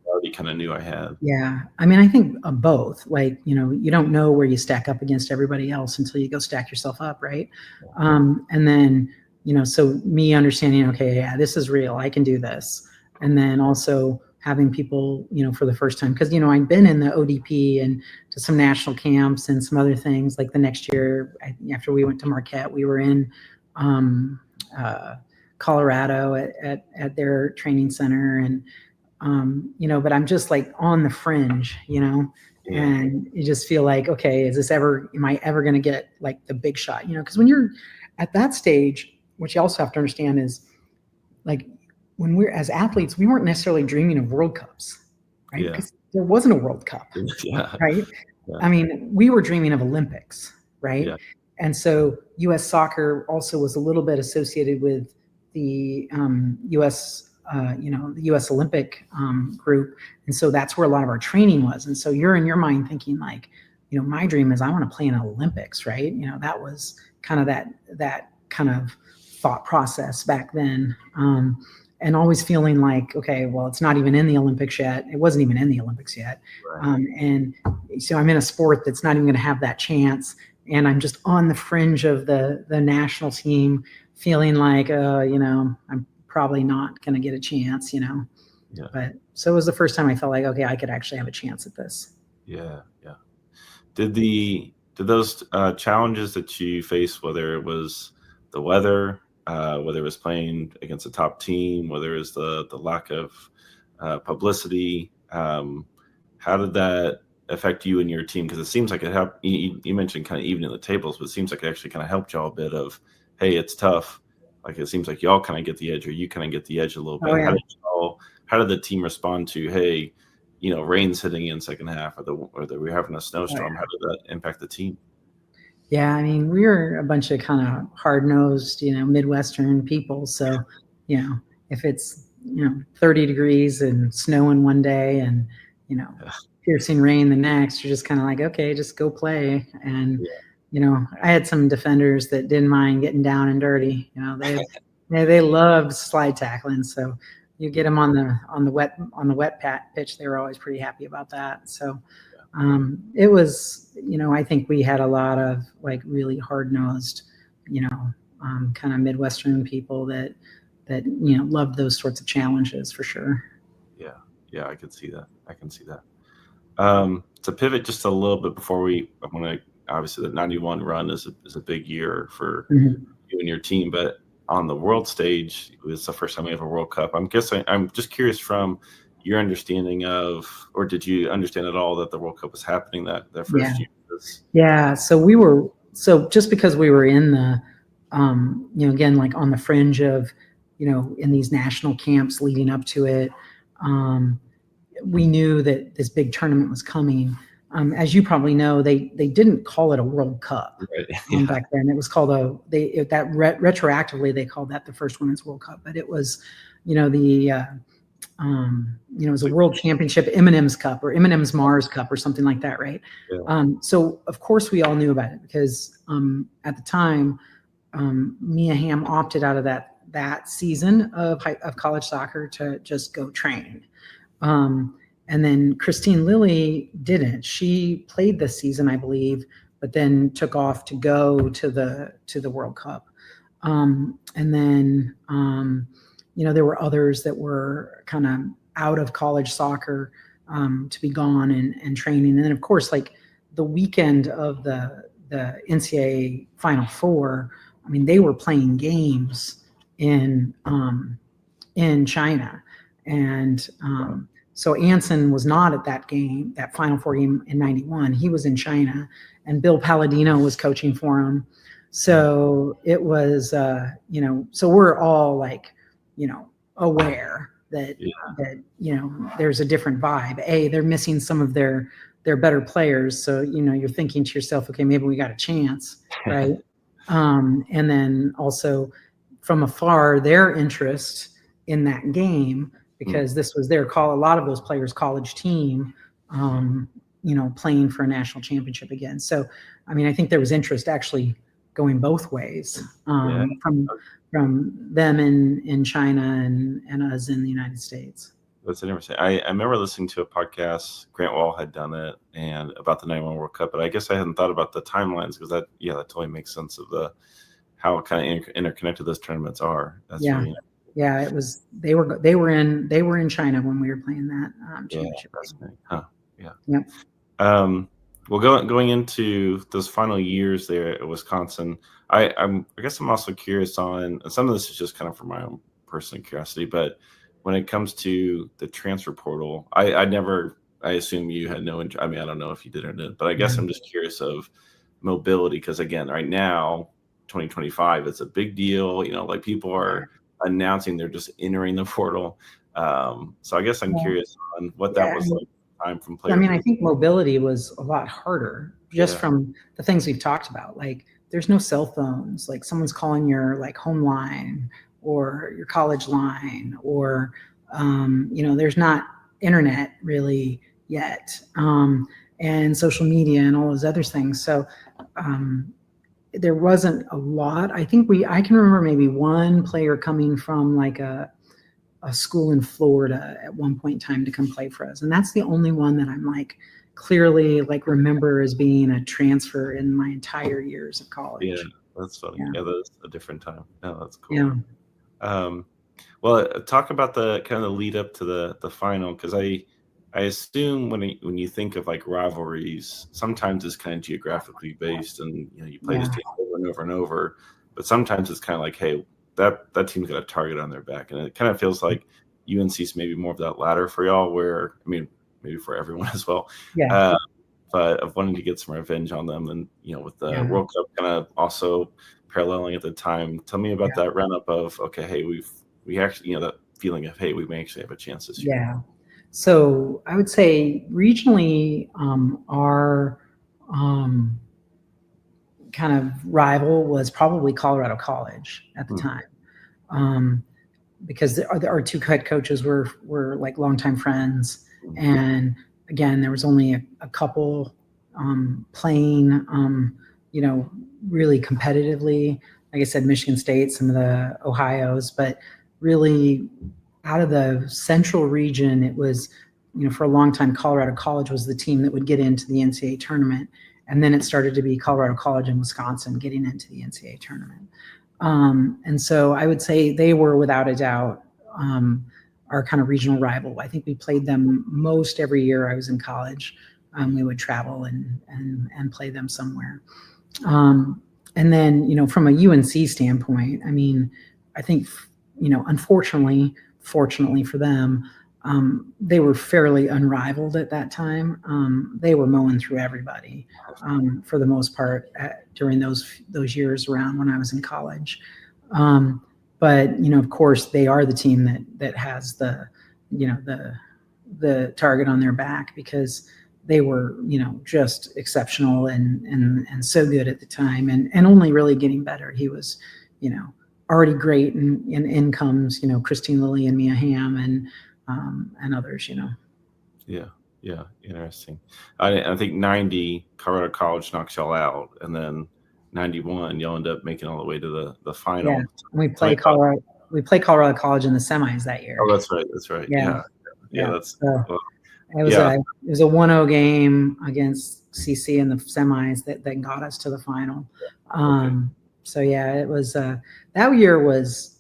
already kind of knew I had? Yeah. I mean, I think both. Like, you don't know where you stack up against everybody else until you go stack yourself up, right? And then, so me understanding, okay, yeah, this is real. I can do this. And then also having people, for the first time, because, I'd been in the ODP and to some national camps and some other things. Like the next year, after we went to Marquette, we were in Colorado at their training center. And, but I'm just like on the fringe, and you just feel like, okay, am I ever going to get like the big shot? Because when you're at that stage, what you also have to understand is like, when we're as athletes, we weren't necessarily dreaming of World Cups, right? Because there wasn't a World Cup, right? Yeah. I mean, we were dreaming of Olympics, right? Yeah. And so U.S. soccer also was a little bit associated with the U.S. The U.S. Olympic group, and so that's where a lot of our training was. And so you're in your mind thinking like, my dream is I want to play in Olympics, right? That was kind of that kind of thought process back then. And always feeling like, okay, well, it's not even in the Olympics yet. It wasn't even in the Olympics yet. Right. And so I'm in a sport that's not even going to have that chance. And I'm just on the fringe of the national team feeling like, I'm probably not going to get a chance, Yeah. But so it was the first time I felt like, okay, I could actually have a chance at this. Yeah. Yeah. Did those challenges that you faced, whether it was the weather, whether it was playing against a top team, whether it was the lack of publicity, how did that affect you and your team? Because it seems like it helped. You mentioned kind of evening the tables, but it seems like it actually kind of helped y'all a bit of, hey, it's tough. Like it seems like y'all kind of get the edge, or you kind of get the edge a little bit. Oh, yeah. How did the team respond to, hey, rain's hitting in second half, or we're having a snowstorm? Oh, yeah. How did that impact the team? Yeah, I mean, we were a bunch of kind of hard-nosed, Midwestern people. So, if it's, 30 degrees and snowing one day and, piercing rain the next, you're just kind of like, okay, just go play. And, I had some defenders that didn't mind getting down and dirty. They loved slide tackling. So you get them on the wet pitch, they were always pretty happy about that. So, It was, I think we had a lot of like really hard-nosed, kind of Midwestern people that loved those sorts of challenges for sure. Yeah, I could see that. To pivot just a little bit before I want to, obviously the 91 run is a big year for Mhm. you and your team, but on the world stage, it was the first time we have a World Cup. I'm just curious from your understanding of, or did you understand at all that the World Cup was happening that first year? Yeah. So just because we were in the, again, like on the fringe of, in these national camps leading up to it, we knew that this big tournament was coming. As you probably know, they didn't call it a World Cup Right. back then. It was called retroactively they called that the first Women's World Cup, but it was, it was a World Championship M&M's Cup or M&M's Mars Cup or something like that, right? Yeah. So of course we all knew about it because at the time, Mia Hamm opted out of that season of college soccer to just go train. And then Christine Lilly didn't. She played this season, I believe, but then took off to go to the World Cup. And then there were others that were kind of out of college soccer to be gone and training. And then of course, like the weekend of the NCAA Final Four, I mean, they were playing games in China, and so Anson was not at that game, that Final Four game in '91. He was in China, and Bill Palladino was coaching for him. So it was, so we're all like, aware that there's a different vibe. They're missing some of their better players, so you're thinking to yourself, okay, maybe we got a chance, right? And then also from afar, their interest in that game, because this was a lot of those players' college team, playing for a national championship again. So, I mean, I think there was interest actually going both ways, from them in China and us in the United States. That's interesting. I remember listening to a podcast, Grant Wall had done it, and about the 91 World Cup, but I guess I hadn't thought about the timelines because that totally makes sense of how kind of interconnected those tournaments are. That's really yeah, it was. They were in China when we were playing that championship. Huh. Yeah. Yep. Well, going into those final years there at Wisconsin, I guess I'm also curious on, and some of this is just kind of for my own personal curiosity, but when it comes to the transfer portal, I assume you had no interest. I mean, I don't know if you did or didn't, but I guess I'm just curious of mobility because again, right now, 2025, it's a big deal. Like people are announcing they're just entering the portal. So I guess I'm curious on what that was like. Time from players. I mean, I think mobility was a lot harder just from the things we've talked about. Like, there's no cell phones. Like, someone's calling your like home line or your college line, or there's not internet really yet, and social media and all those other things. So there wasn't a lot. I can remember maybe one player coming from like a school in Florida at one point in time to come play for us. And that's the only one that I'm like clearly like remember as being a transfer in my entire years of college. Yeah, that's funny. Yeah, that's a different time. Oh, that's cool. Yeah. Well, talk about the kind of the lead up to the final, because I assume when you think of like rivalries, sometimes it's kind of geographically based, and you play this team over and over and over, but sometimes it's kind of like, hey, that team's got a target on their back, and it kind of feels like UNC's maybe more of that latter for y'all, where I mean maybe for everyone as well. Yeah. But of wanting to get some revenge on them, and with the World Cup kind of also paralleling at the time. Tell me about that run up of okay, hey, we actually that feeling of hey, we may actually have a chance this year. Yeah. So I would say regionally, our kind of rival was probably Colorado College at the time, because our two head coaches were like longtime friends, and again there was only a couple playing really competitively. Like I said, Michigan State, some of the Ohio's, but really out of the central region, it was for a long time, Colorado College was the team that would get into the NCAA tournament. And then it started to be Colorado College and Wisconsin getting into the NCAA tournament. And so I would say they were, without a doubt, our kind of regional rival. I think we played them most every year I was in college. We would travel and play them somewhere. And then, from a UNC standpoint, I mean, I think, unfortunately, fortunately for them, they were fairly unrivaled at that time. They were mowing through everybody for the most part during those years around when I was in college. But of course, they are the team that has the target on their back, because they were just exceptional and so good at the time, and only really getting better. He was already great, and in comes Christine Lilly and Mia Hamm and others. Yeah, interesting. I think 90 Colorado College knocks y'all out, and then 91 y'all end up making all the way to the final. Yeah, and we play Colorado College in the semis that year. Oh, that's right. Yeah. That's so it was a 1-0 game against CC in the semis that got us to the final. So yeah, it was that year was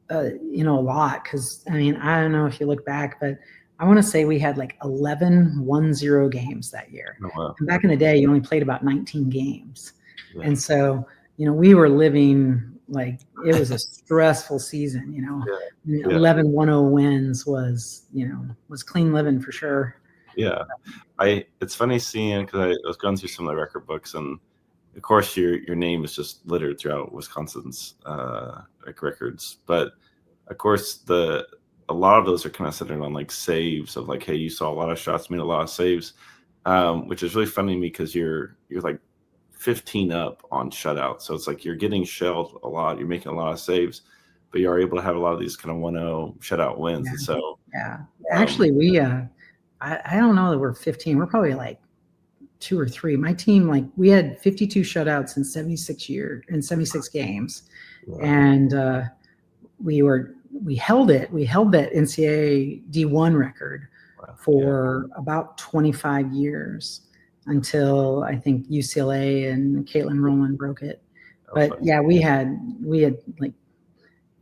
a lot, because I mean, I don't know if you look back, but I want to say we had like 11 1-0 games that year. Oh, wow. And back in the day, you only played about 19 games. Yeah. And so, we were living like it was a stressful season, 11 1-0 wins was clean living for sure. Yeah. It's funny seeing, because I was going through some of the record books, and of course your name is just littered throughout Wisconsin's records. But of course a lot of those are kind of centered on like saves of like, hey, you saw a lot of shots, made a lot of saves, which is really funny to me, because you're like 15 up on shutouts. So it's like you're getting shelled a lot, you're making a lot of saves, but you are able to have a lot of these kind of 1-0 shutout wins. Yeah. And so actually we I don't know that we're 15. We're probably like 2 or 3. My team, like, we had 52 shutouts in 76 games. Wow. And we held that NCAA D1 record for about 25 years, until I think UCLA and Caitlin Rowland broke it. But yeah, we had like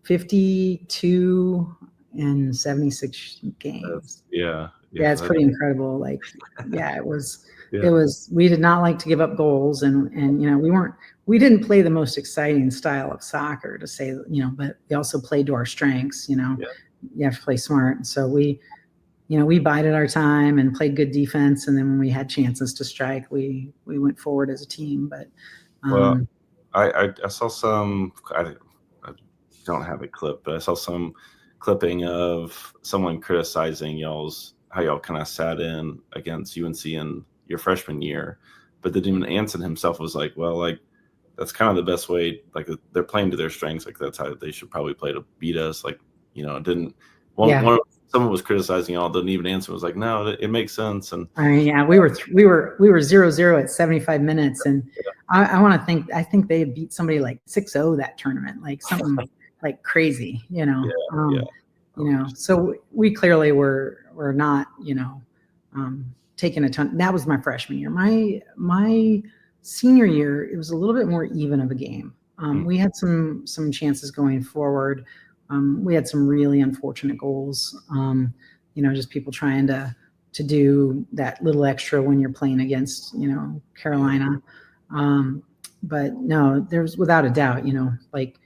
52 in 76 games. Yeah, it's pretty incredible. Like, it was. It was. We did not like to give up goals, and we didn't play the most exciting style of soccer, to say, but we also played to our strengths. You have to play smart. So we bided our time and played good defense, and then when we had chances to strike, we went forward as a team. But I saw some. I don't have a clip, but I saw some clipping of someone criticizing how y'all kind of sat in against UNC in your freshman year, but then even Anson himself was like, well, like, that's kind of the best way. Like, they're playing to their strengths. Like, that's how they should probably play to beat us. Like, someone was criticizing y'all, then even Anson was like, no, it makes sense. And we were 0-0 at 75 minutes, and I think they beat somebody like 6-0 that tournament, like something like crazy, So we clearly were not, taking a ton. That was my freshman year. My senior year, it was a little bit more even of a game. We had some chances going forward. We had some really unfortunate goals. Just people trying to do that little extra when you're playing against, Carolina. But no, there's, without a doubt, like,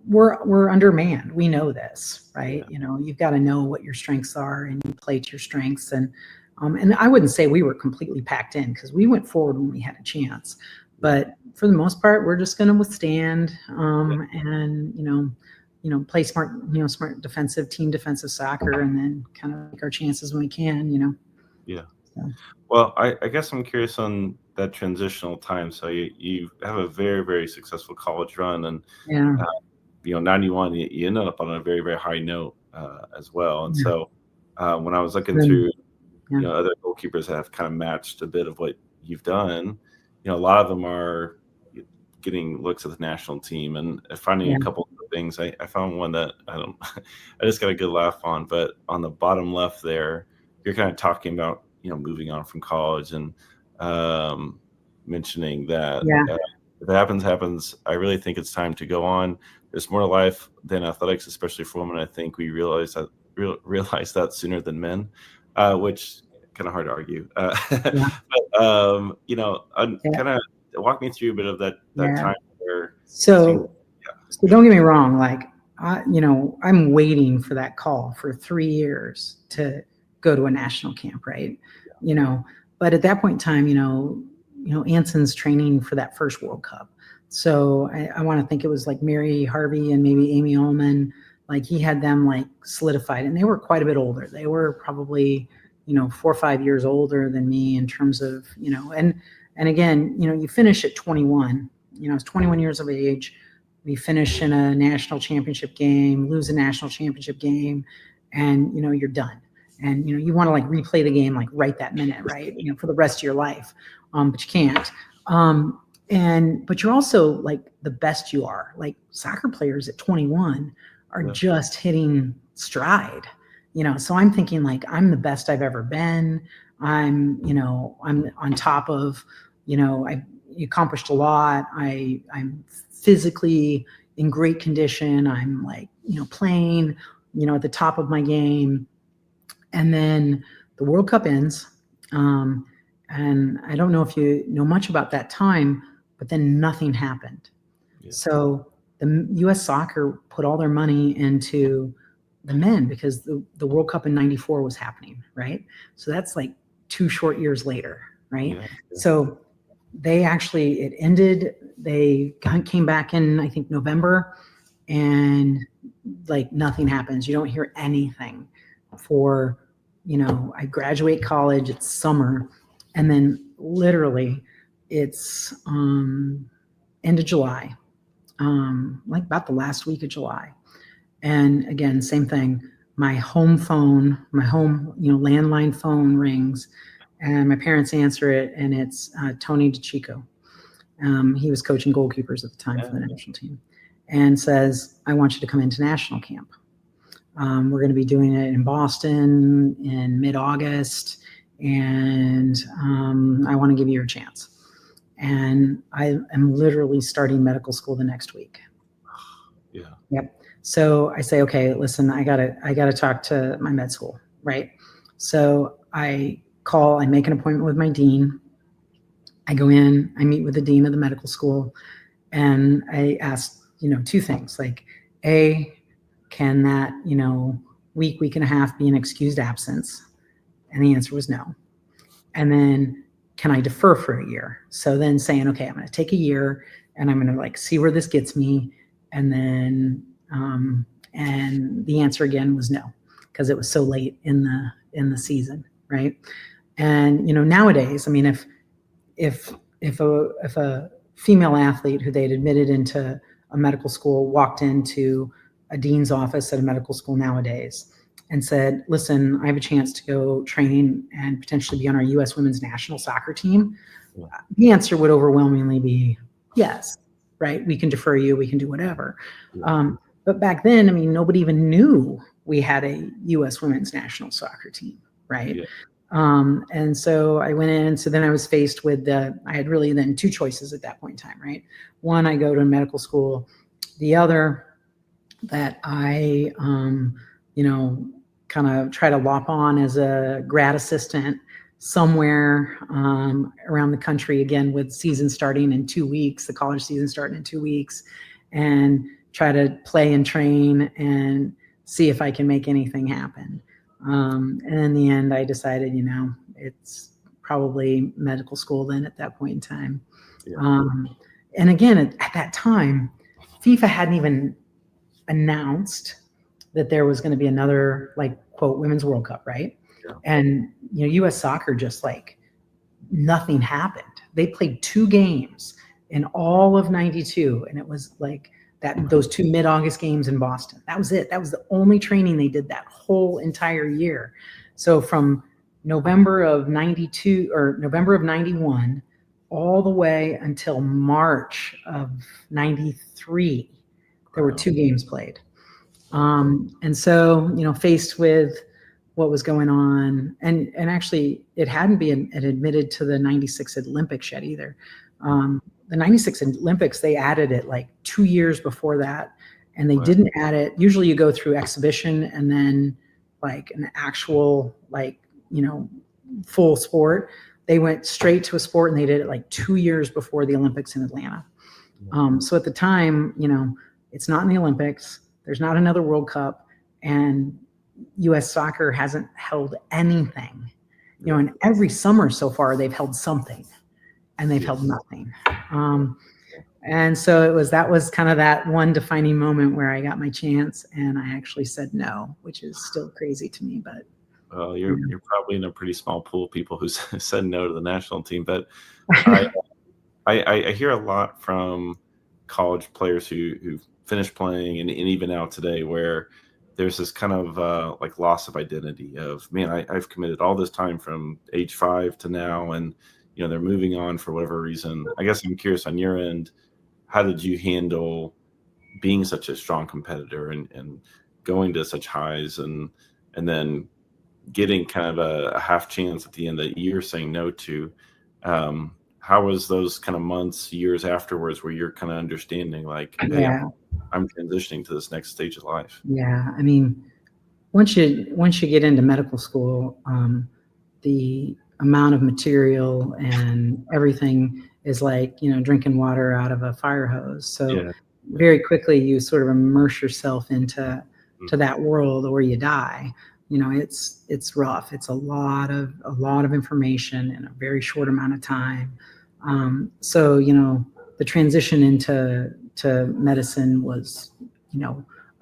we're undermanned. We know this, right? You've got to know what your strengths are, and you play to your strengths. And I wouldn't say we were completely packed in, because we went forward when we had a chance. But for the most part, we're just going to withstand and play smart, smart team defensive soccer, and then kind of take our chances when we can. Yeah. So. Well, I guess I'm curious on that transitional time. So you have a very, very successful college run, and 91, you ended up on a very, very high note as well. And so when I was looking through, other goalkeepers that have kind of matched a bit of what you've done, a lot of them are getting looks at the national team, and finding a couple of things. I found one that I just got a good laugh on, but on the bottom left there, you're kind of talking about, moving on from college and mentioning that if it happens, I really think it's time to go on. There's more to life than athletics, especially for women. I think we realize that sooner than men, which kind of hard to argue. But kind of walk me through a bit of that time where. So don't get me wrong. Like, I'm waiting for that call for 3 years to go to a national camp, right? But at that point in time, Anson's training for that first World Cup. So I want to think it was like Mary Harvey and maybe Amy Ullman. Like, he had them like solidified, and they were quite a bit older. They were probably, 4 or 5 years older than me in terms of, and again, you finish at 21, it's 21 years of age. We finish in a national championship game, lose a national championship game, and, you're done. And, you want to like replay the game, like right that minute, right? For the rest of your life. But you can't. But you're also like the best you are. Like, soccer players at 21 are just hitting stride, so I'm thinking like, I'm the best I've ever been. I'm on top of, I accomplished a lot. I'm physically in great condition. I'm like, playing, at the top of my game. And then the World Cup ends. And I don't know if you know much about that time, but then nothing happened. Yeah. So the U.S. Soccer put all their money into the men because the World Cup in '94 was happening, right? So that's like 2 short years later, right? Yeah. So it ended. They came back in, I think, November, and like nothing happens. You don't hear anything for, I graduate college, it's summer, and then literally it's end of July, like about the last week of July. And again, same thing. My home landline phone rings, and my parents answer it, and it's Tony DeChico. He was coaching goalkeepers at the time for the national team, and says, I want you to come into national camp. We're going to be doing it in Boston in mid-August, and I want to give you a chance. And I am literally starting medical school the next week. Yeah. Yep. So I say, okay, listen, I gotta talk to my med school, right? So I make an appointment with my dean. I go in, I meet with the dean of the medical school, and I ask, 2 things, like, A, can that, week and a half be an excused absence? And the answer was no. And then, can I defer for a year? So then saying, okay, I'm going to take a year, and I'm going to like see where this gets me. And then, and the answer again was no, because it was so late in the season, right? And nowadays, I mean, if a female athlete who they'd admitted into a medical school walked into a dean's office at a medical school nowadays and said, listen, I have a chance to go training and potentially be on our U.S. women's national soccer team, the answer would overwhelmingly be yes, right? We can defer you, we can do whatever. But back then, I mean, nobody even knew we had a U.S. women's national soccer team, right? Yeah. And so I went in, so then I was faced with I had really then 2 choices at that point in time, right? One, I go to medical school. The other, that I, kind of try to lop on as a grad assistant somewhere around the country, again, with season starting in 2 weeks, the college season starting in 2 weeks, and try to play and train and see if I can make anything happen. And in the end, I decided, it's probably medical school then at that point in time. Yeah. And again, at that time, FIFA hadn't even announced that there was going to be another, like, quote, Women's World Cup, right? Yeah. And, U.S. soccer, just like nothing happened. They played 2 games in all of '92, and it was like those 2 mid-August games in Boston. That was it. That was the only training they did that whole entire year. So from November of '92 or November of '91 all the way until March of '93, there were 2 games played. And so, faced with what was going on. And actually, it hadn't been admitted to the 96 Olympics yet either. The 96 Olympics, they added it like 2 years before that. And they didn't add it. Usually you go through exhibition and then like an actual, like, full sport. They went straight to a sport and they did it like 2 years before the Olympics in Atlanta. So at the time, it's not in the Olympics. There's not another World Cup, and U.S. soccer hasn't held anything. And every summer so far they've held something, and they've held nothing. And so that was kind of that one defining moment where I got my chance, and I actually said no, which is still crazy to me. But well, you're probably in a pretty small pool of people who said no to the national team. But I hear a lot from college players who finished playing and even out today, where there's this kind of like loss of identity of, man, I've committed all this time from age 5 to now, and they're moving on for whatever reason. I guess I'm curious on your end, how did you handle being such a strong competitor and going to such highs and then getting kind of a half chance at the end that you're saying no to? How was those kind of months, years afterwards where you're kind of understanding like, hey, I'm transitioning to this next stage of life? Yeah. I mean, once you get into medical school, the amount of material and everything is like, drinking water out of a fire hose. So very quickly you sort of immerse yourself into that world or you die. It's rough. It's a lot of information in a very short amount of time. So, the transition into medicine was,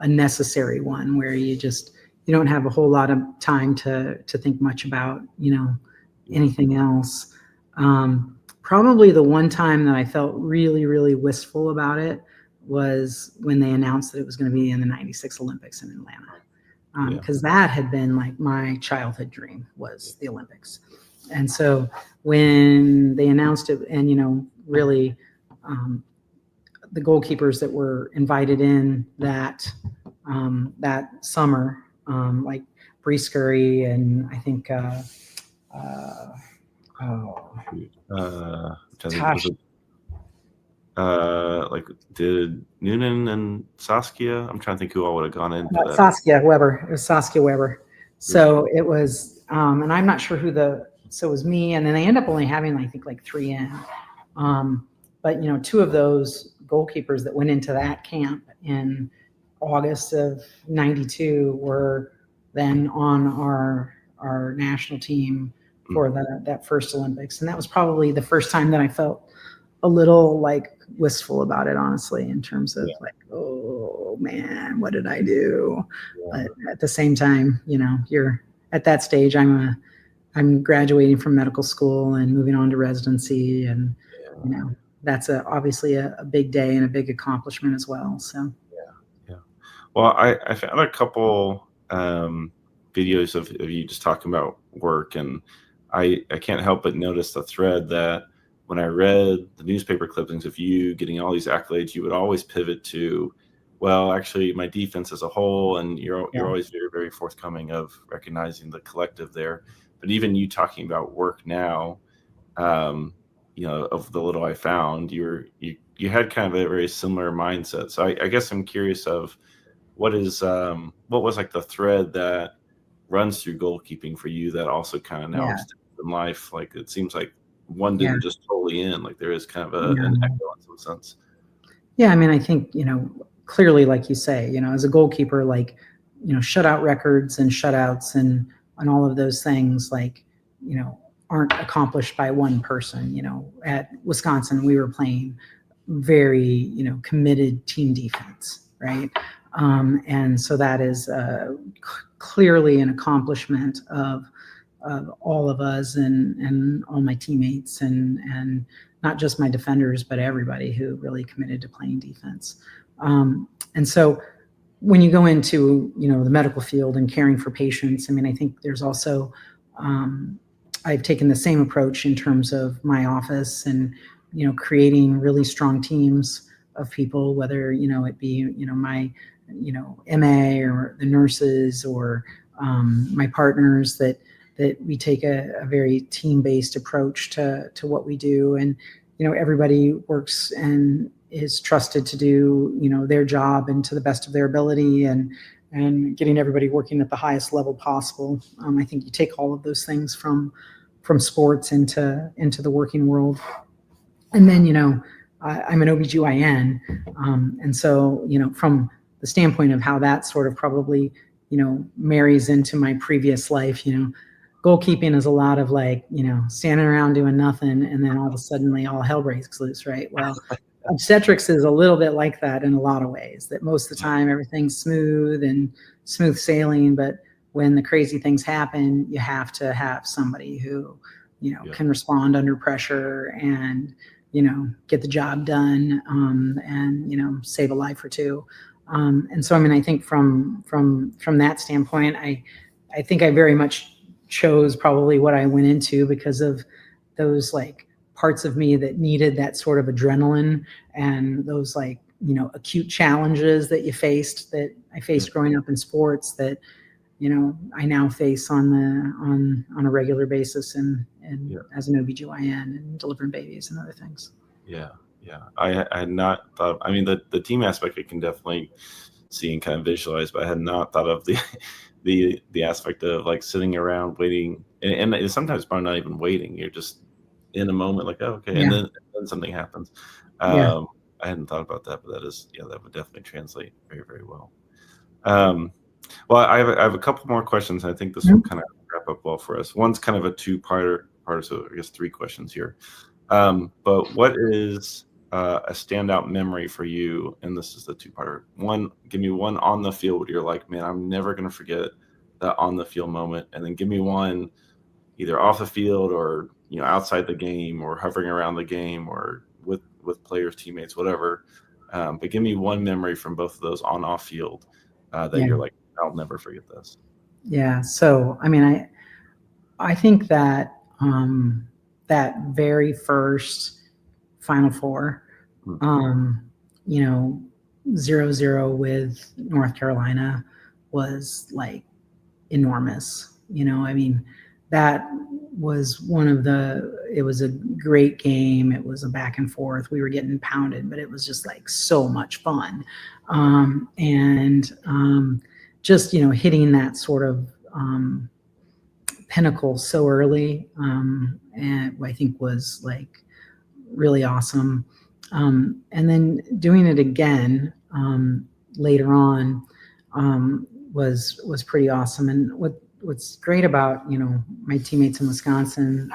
a necessary one where you don't have a whole lot of time to think much about, anything else. Probably the one time that I felt really, really wistful about it was when they announced that it was going to be in the 96 Olympics in Atlanta. Because that had been like my childhood dream, was the Olympics. And so when they announced it, and, really, the goalkeepers that were invited in that summer, like Bree Scurry and I think, like did Noonan and Saskia? I'm trying to think who all would have gone into that. Saskia Weber. It was Saskia Weber. So it was, and I'm not sure so it was me, and then they end up only having, I think, like 3 in. But 2 of those goalkeepers that went into that camp in August of '92 were then on our national team for that first Olympics, and that was probably the first time that I felt a little like wistful about it, honestly, in terms of like, oh man, what did I do? But at the same time, you're at that stage. I'm graduating from medical school and moving on to residency, and that's obviously a big day and a big accomplishment as well. So well, I found a couple videos of you just talking about work, and I can't help but notice the thread that when I read the newspaper clippings of you getting all these accolades, you would always pivot to, well, actually my defense as a whole, and you're always very, very forthcoming of recognizing the collective there. But even you talking about work now, of the little I found, you had kind of a very similar mindset. So I guess I'm curious of what was like the thread that runs through goalkeeping for you that also kind of now extends in life. Like it seems like one didn't just totally end. Like there is kind of an echo in some sense. Yeah, I mean, I think clearly, like you say, as a goalkeeper, like shutout records and shutouts and all of those things, like aren't accomplished by one person. At Wisconsin, we were playing very committed team defense, right? And so that is clearly an accomplishment of all of us and all my teammates and not just my defenders, but everybody who really committed to playing defense. And so when you go into, the medical field and caring for patients, I mean, I think there's also, I've taken the same approach in terms of my office and, creating really strong teams of people, whether, it be, my, MA or the nurses or my partners, that we take a very team-based approach to what we do. And, everybody works and is trusted to do, their job and to the best of their ability, and getting everybody working at the highest level possible. I think you take all of those things from sports into the working world. And then, I'm an OBGYN. And so, from the standpoint of how that sort of probably, marries into my previous life, goalkeeping is a lot of standing around doing nothing, and then all of a sudden all hell breaks loose, right? Well, obstetrics is a little bit like that in a lot of ways, that most of the time everything's smooth sailing, but when the crazy things happen, you have to have somebody who, can respond under pressure and, get the job done, and, save a life or two. And so, I think from that standpoint, I think I very much chose probably what I went into because of those parts of me that needed that sort of adrenaline, and those acute challenges that I faced growing up in sports, that I now face on a regular basis, and as an OBGYN and delivering babies and other things. I had not thought, the team aspect I can definitely see and kind of visualize, but I had not thought of the aspect of sitting around waiting, and it's sometimes probably not even waiting, you're just in a moment, okay, and then something happens. I hadn't thought about that, but that would definitely translate very, very well. Well, I have a couple more questions. I think this will kind of wrap up well for us. One's kind of a two-parter, so I guess 3 questions here. But what is a standout memory for you? And this is the 2-parter. One, give me one on the field where you're like, man, I'm never going to forget that on the field moment. And then give me one either off the field or outside the game, or hovering around the game, or with players, teammates, whatever. But give me one memory from both of those on off field that you're like, I'll never forget this. Yeah. So I think that that very first Final Four, 0-0 with North Carolina was enormous. That was it was a great game. It was a back and forth. We were getting pounded, but it was just so much fun. Just, hitting that sort of pinnacle so early, and I think was really awesome. And then doing it again later on was pretty awesome. And what's great about my teammates in Wisconsin,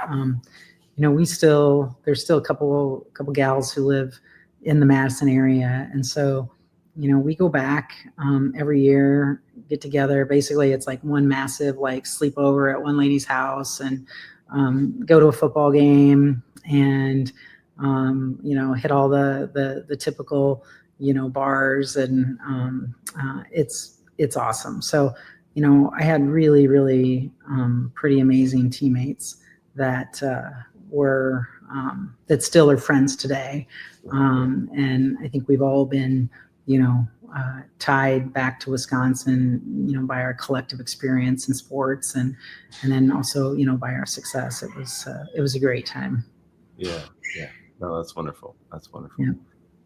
there's still a couple gals who live in the Madison area, and so we go back every year, get together. Basically, it's one massive sleepover at one lady's house, and go to a football game, and hit all the typical bars, and it's awesome. So I had really, really pretty amazing teammates that were that still are friends today, and I think we've all been tied back to Wisconsin, by our collective experience in sports, and then also, by our success. It was a great time. Yeah. No, that's wonderful. Yeah.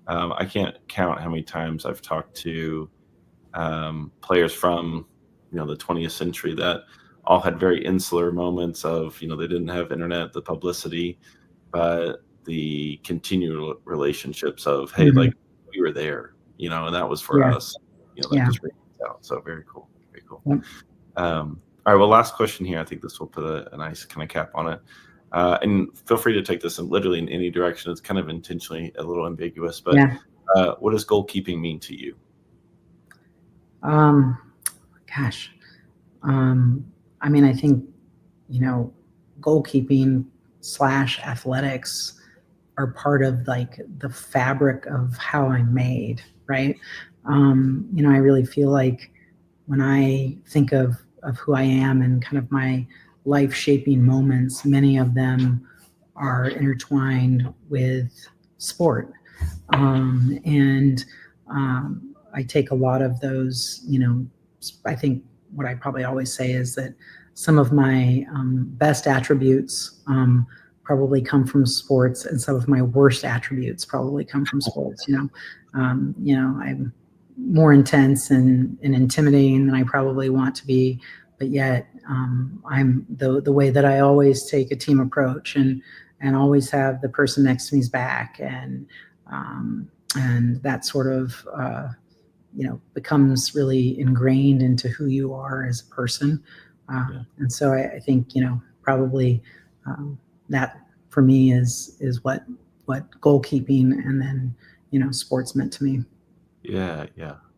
I can't count how many times I've talked to players from, the 20th century that all had very insular moments of, they didn't have internet, the publicity, but the continual relationships of, hey, we were there. And that was for us, that just brings it out. So very cool. Very cool. Yeah. All right. Well, last question here. I think this will put a nice kind of cap on it. And feel free to take this literally in any direction. It's kind of intentionally a little ambiguous, but what does goalkeeping mean to you? Gosh. I think, goalkeeping / athletics are part of the fabric of how I'm made, right? I really feel like when I think of who I am and kind of my life shaping moments, many of them are intertwined with sport. I take a lot of those, I think what I probably always say is that some of my best attributes probably come from sports, and some of my worst attributes probably come from sports. I'm more intense and intimidating than I probably want to be, but yet I'm the way that I always take a team approach and always have the person next to me's back, and that sort of becomes really ingrained into who you are as a person. And so I think probably that for me is what goalkeeping and then sports meant to me. Yeah.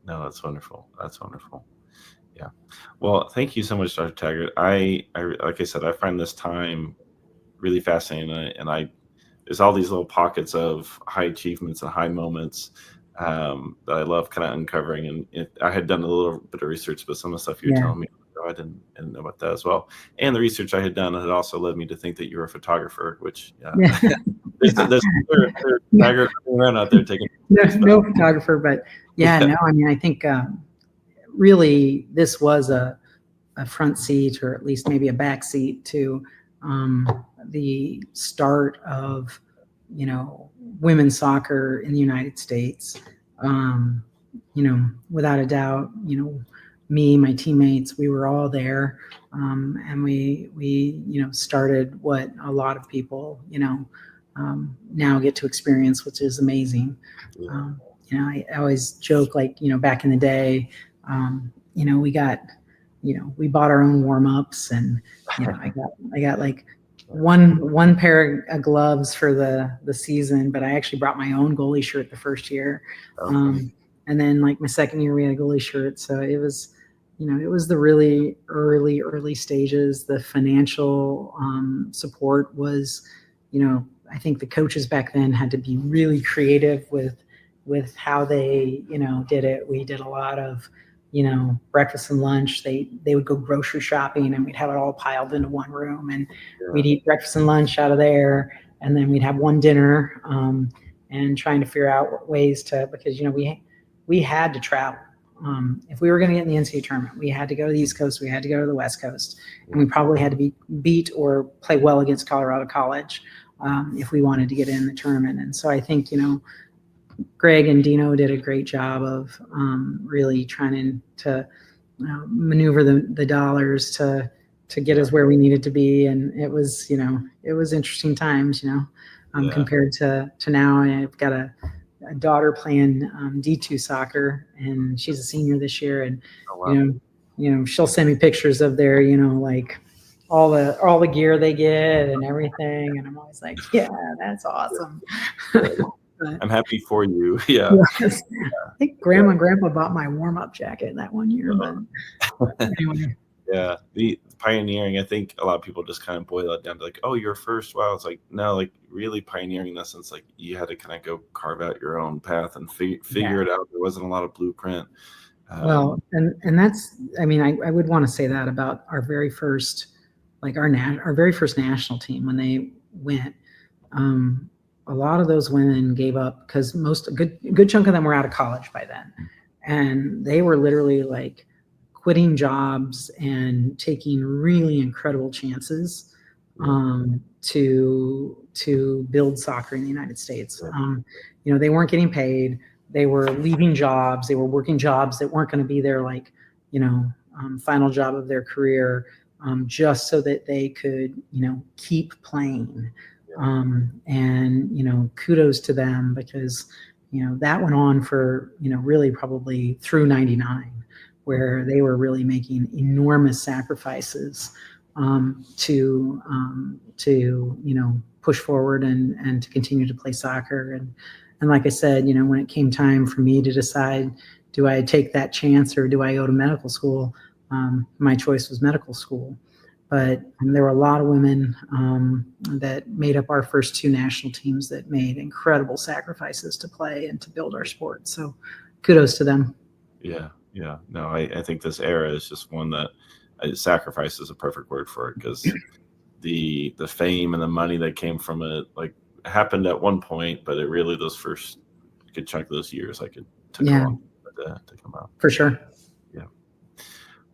No, that's wonderful. That's wonderful. Yeah. Well, thank you so much, Dr. Taggart. I like I said, I find this time really fascinating, and there's all these little pockets of high achievements and high moments that I love kind of uncovering. And I had done a little bit of research, but some of the stuff you're telling me, I didn't know about that as well. And the research I had done had also led me to think that you were a photographer, which there's Taggart around out there taking no photographer, but no, I mean, I think really this was a front seat, or at least maybe a back seat to the start of women's soccer in the United States. Without a doubt, me, my teammates, we were all there, and we started what a lot of people now get to experience, which is amazing. I always joke, like, back in the day, we bought our own warm-ups, and I got like one pair of gloves for the season, but I actually brought my own goalie shirt the first year. And then like my second year we had a goalie shirt. So it was the really early stages. The financial support was, I think the coaches back then had to be really creative with how they did it. We did a lot of breakfast and lunch. They would go grocery shopping, and we'd have it all piled into one room, and we'd eat breakfast and lunch out of there, and then we'd have one dinner, and trying to figure out ways to, because we had to travel. If we were going to get in the NCAA tournament, we had to go to the East Coast, we had to go to the West Coast, and we probably had to beat or play well against Colorado College if we wanted to get in the tournament. And so I think Greg and Dino did a great job of really trying to maneuver the dollars to get us where we needed to be. And it was interesting times, compared to now. I've got a daughter playing D2 soccer, and she's a senior this year. And, she'll send me pictures of their, like all the gear they get and everything. And I'm always like, yeah, that's awesome. I'm happy for you. Yeah. Yes. I think Grandma and Grandpa bought my warm-up jacket that one year. But anyway. Yeah. The pioneering, I think a lot of people just kind of boil it down to like, oh, you're first. Wow. It's like, no, like really pioneering in the sense, like you had to kind of go carve out your own path and figure it out. There wasn't a lot of blueprint. Well, and that's, I mean, I would want to say that about our very first, like our very first national team when they went. A lot of those women gave up because a good chunk of them were out of college by then, and they were literally like quitting jobs and taking really incredible chances to build soccer in the United States. They weren't getting paid. They were leaving jobs. They were working jobs that weren't going to be their final job of their career, just so that they could keep playing. And kudos to them, because that went on for really probably through 99, where they were really making enormous sacrifices to push forward and to continue to play soccer. And like I said, when it came time for me to decide, do I take that chance or do I go to medical school? My choice was medical school. But there were a lot of women that made up our first two national teams that made incredible sacrifices to play and to build our sport. So kudos to them. Yeah. No, I think this era is just one that sacrifice is a perfect word for it, because the fame and the money that came from it like happened at one point, but it really, those first good chunk of those years, like it took a long time to come out. For sure. Yeah.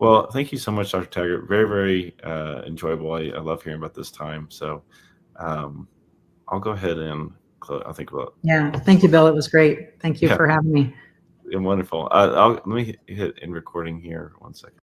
Well, thank you so much, Dr. Taggart. Very, very enjoyable. I love hearing about this time. So I'll go ahead and close. I think Yeah, thank you, Bill. It was great. Thank you for having me. Wonderful. Let me hit end recording here 1 second.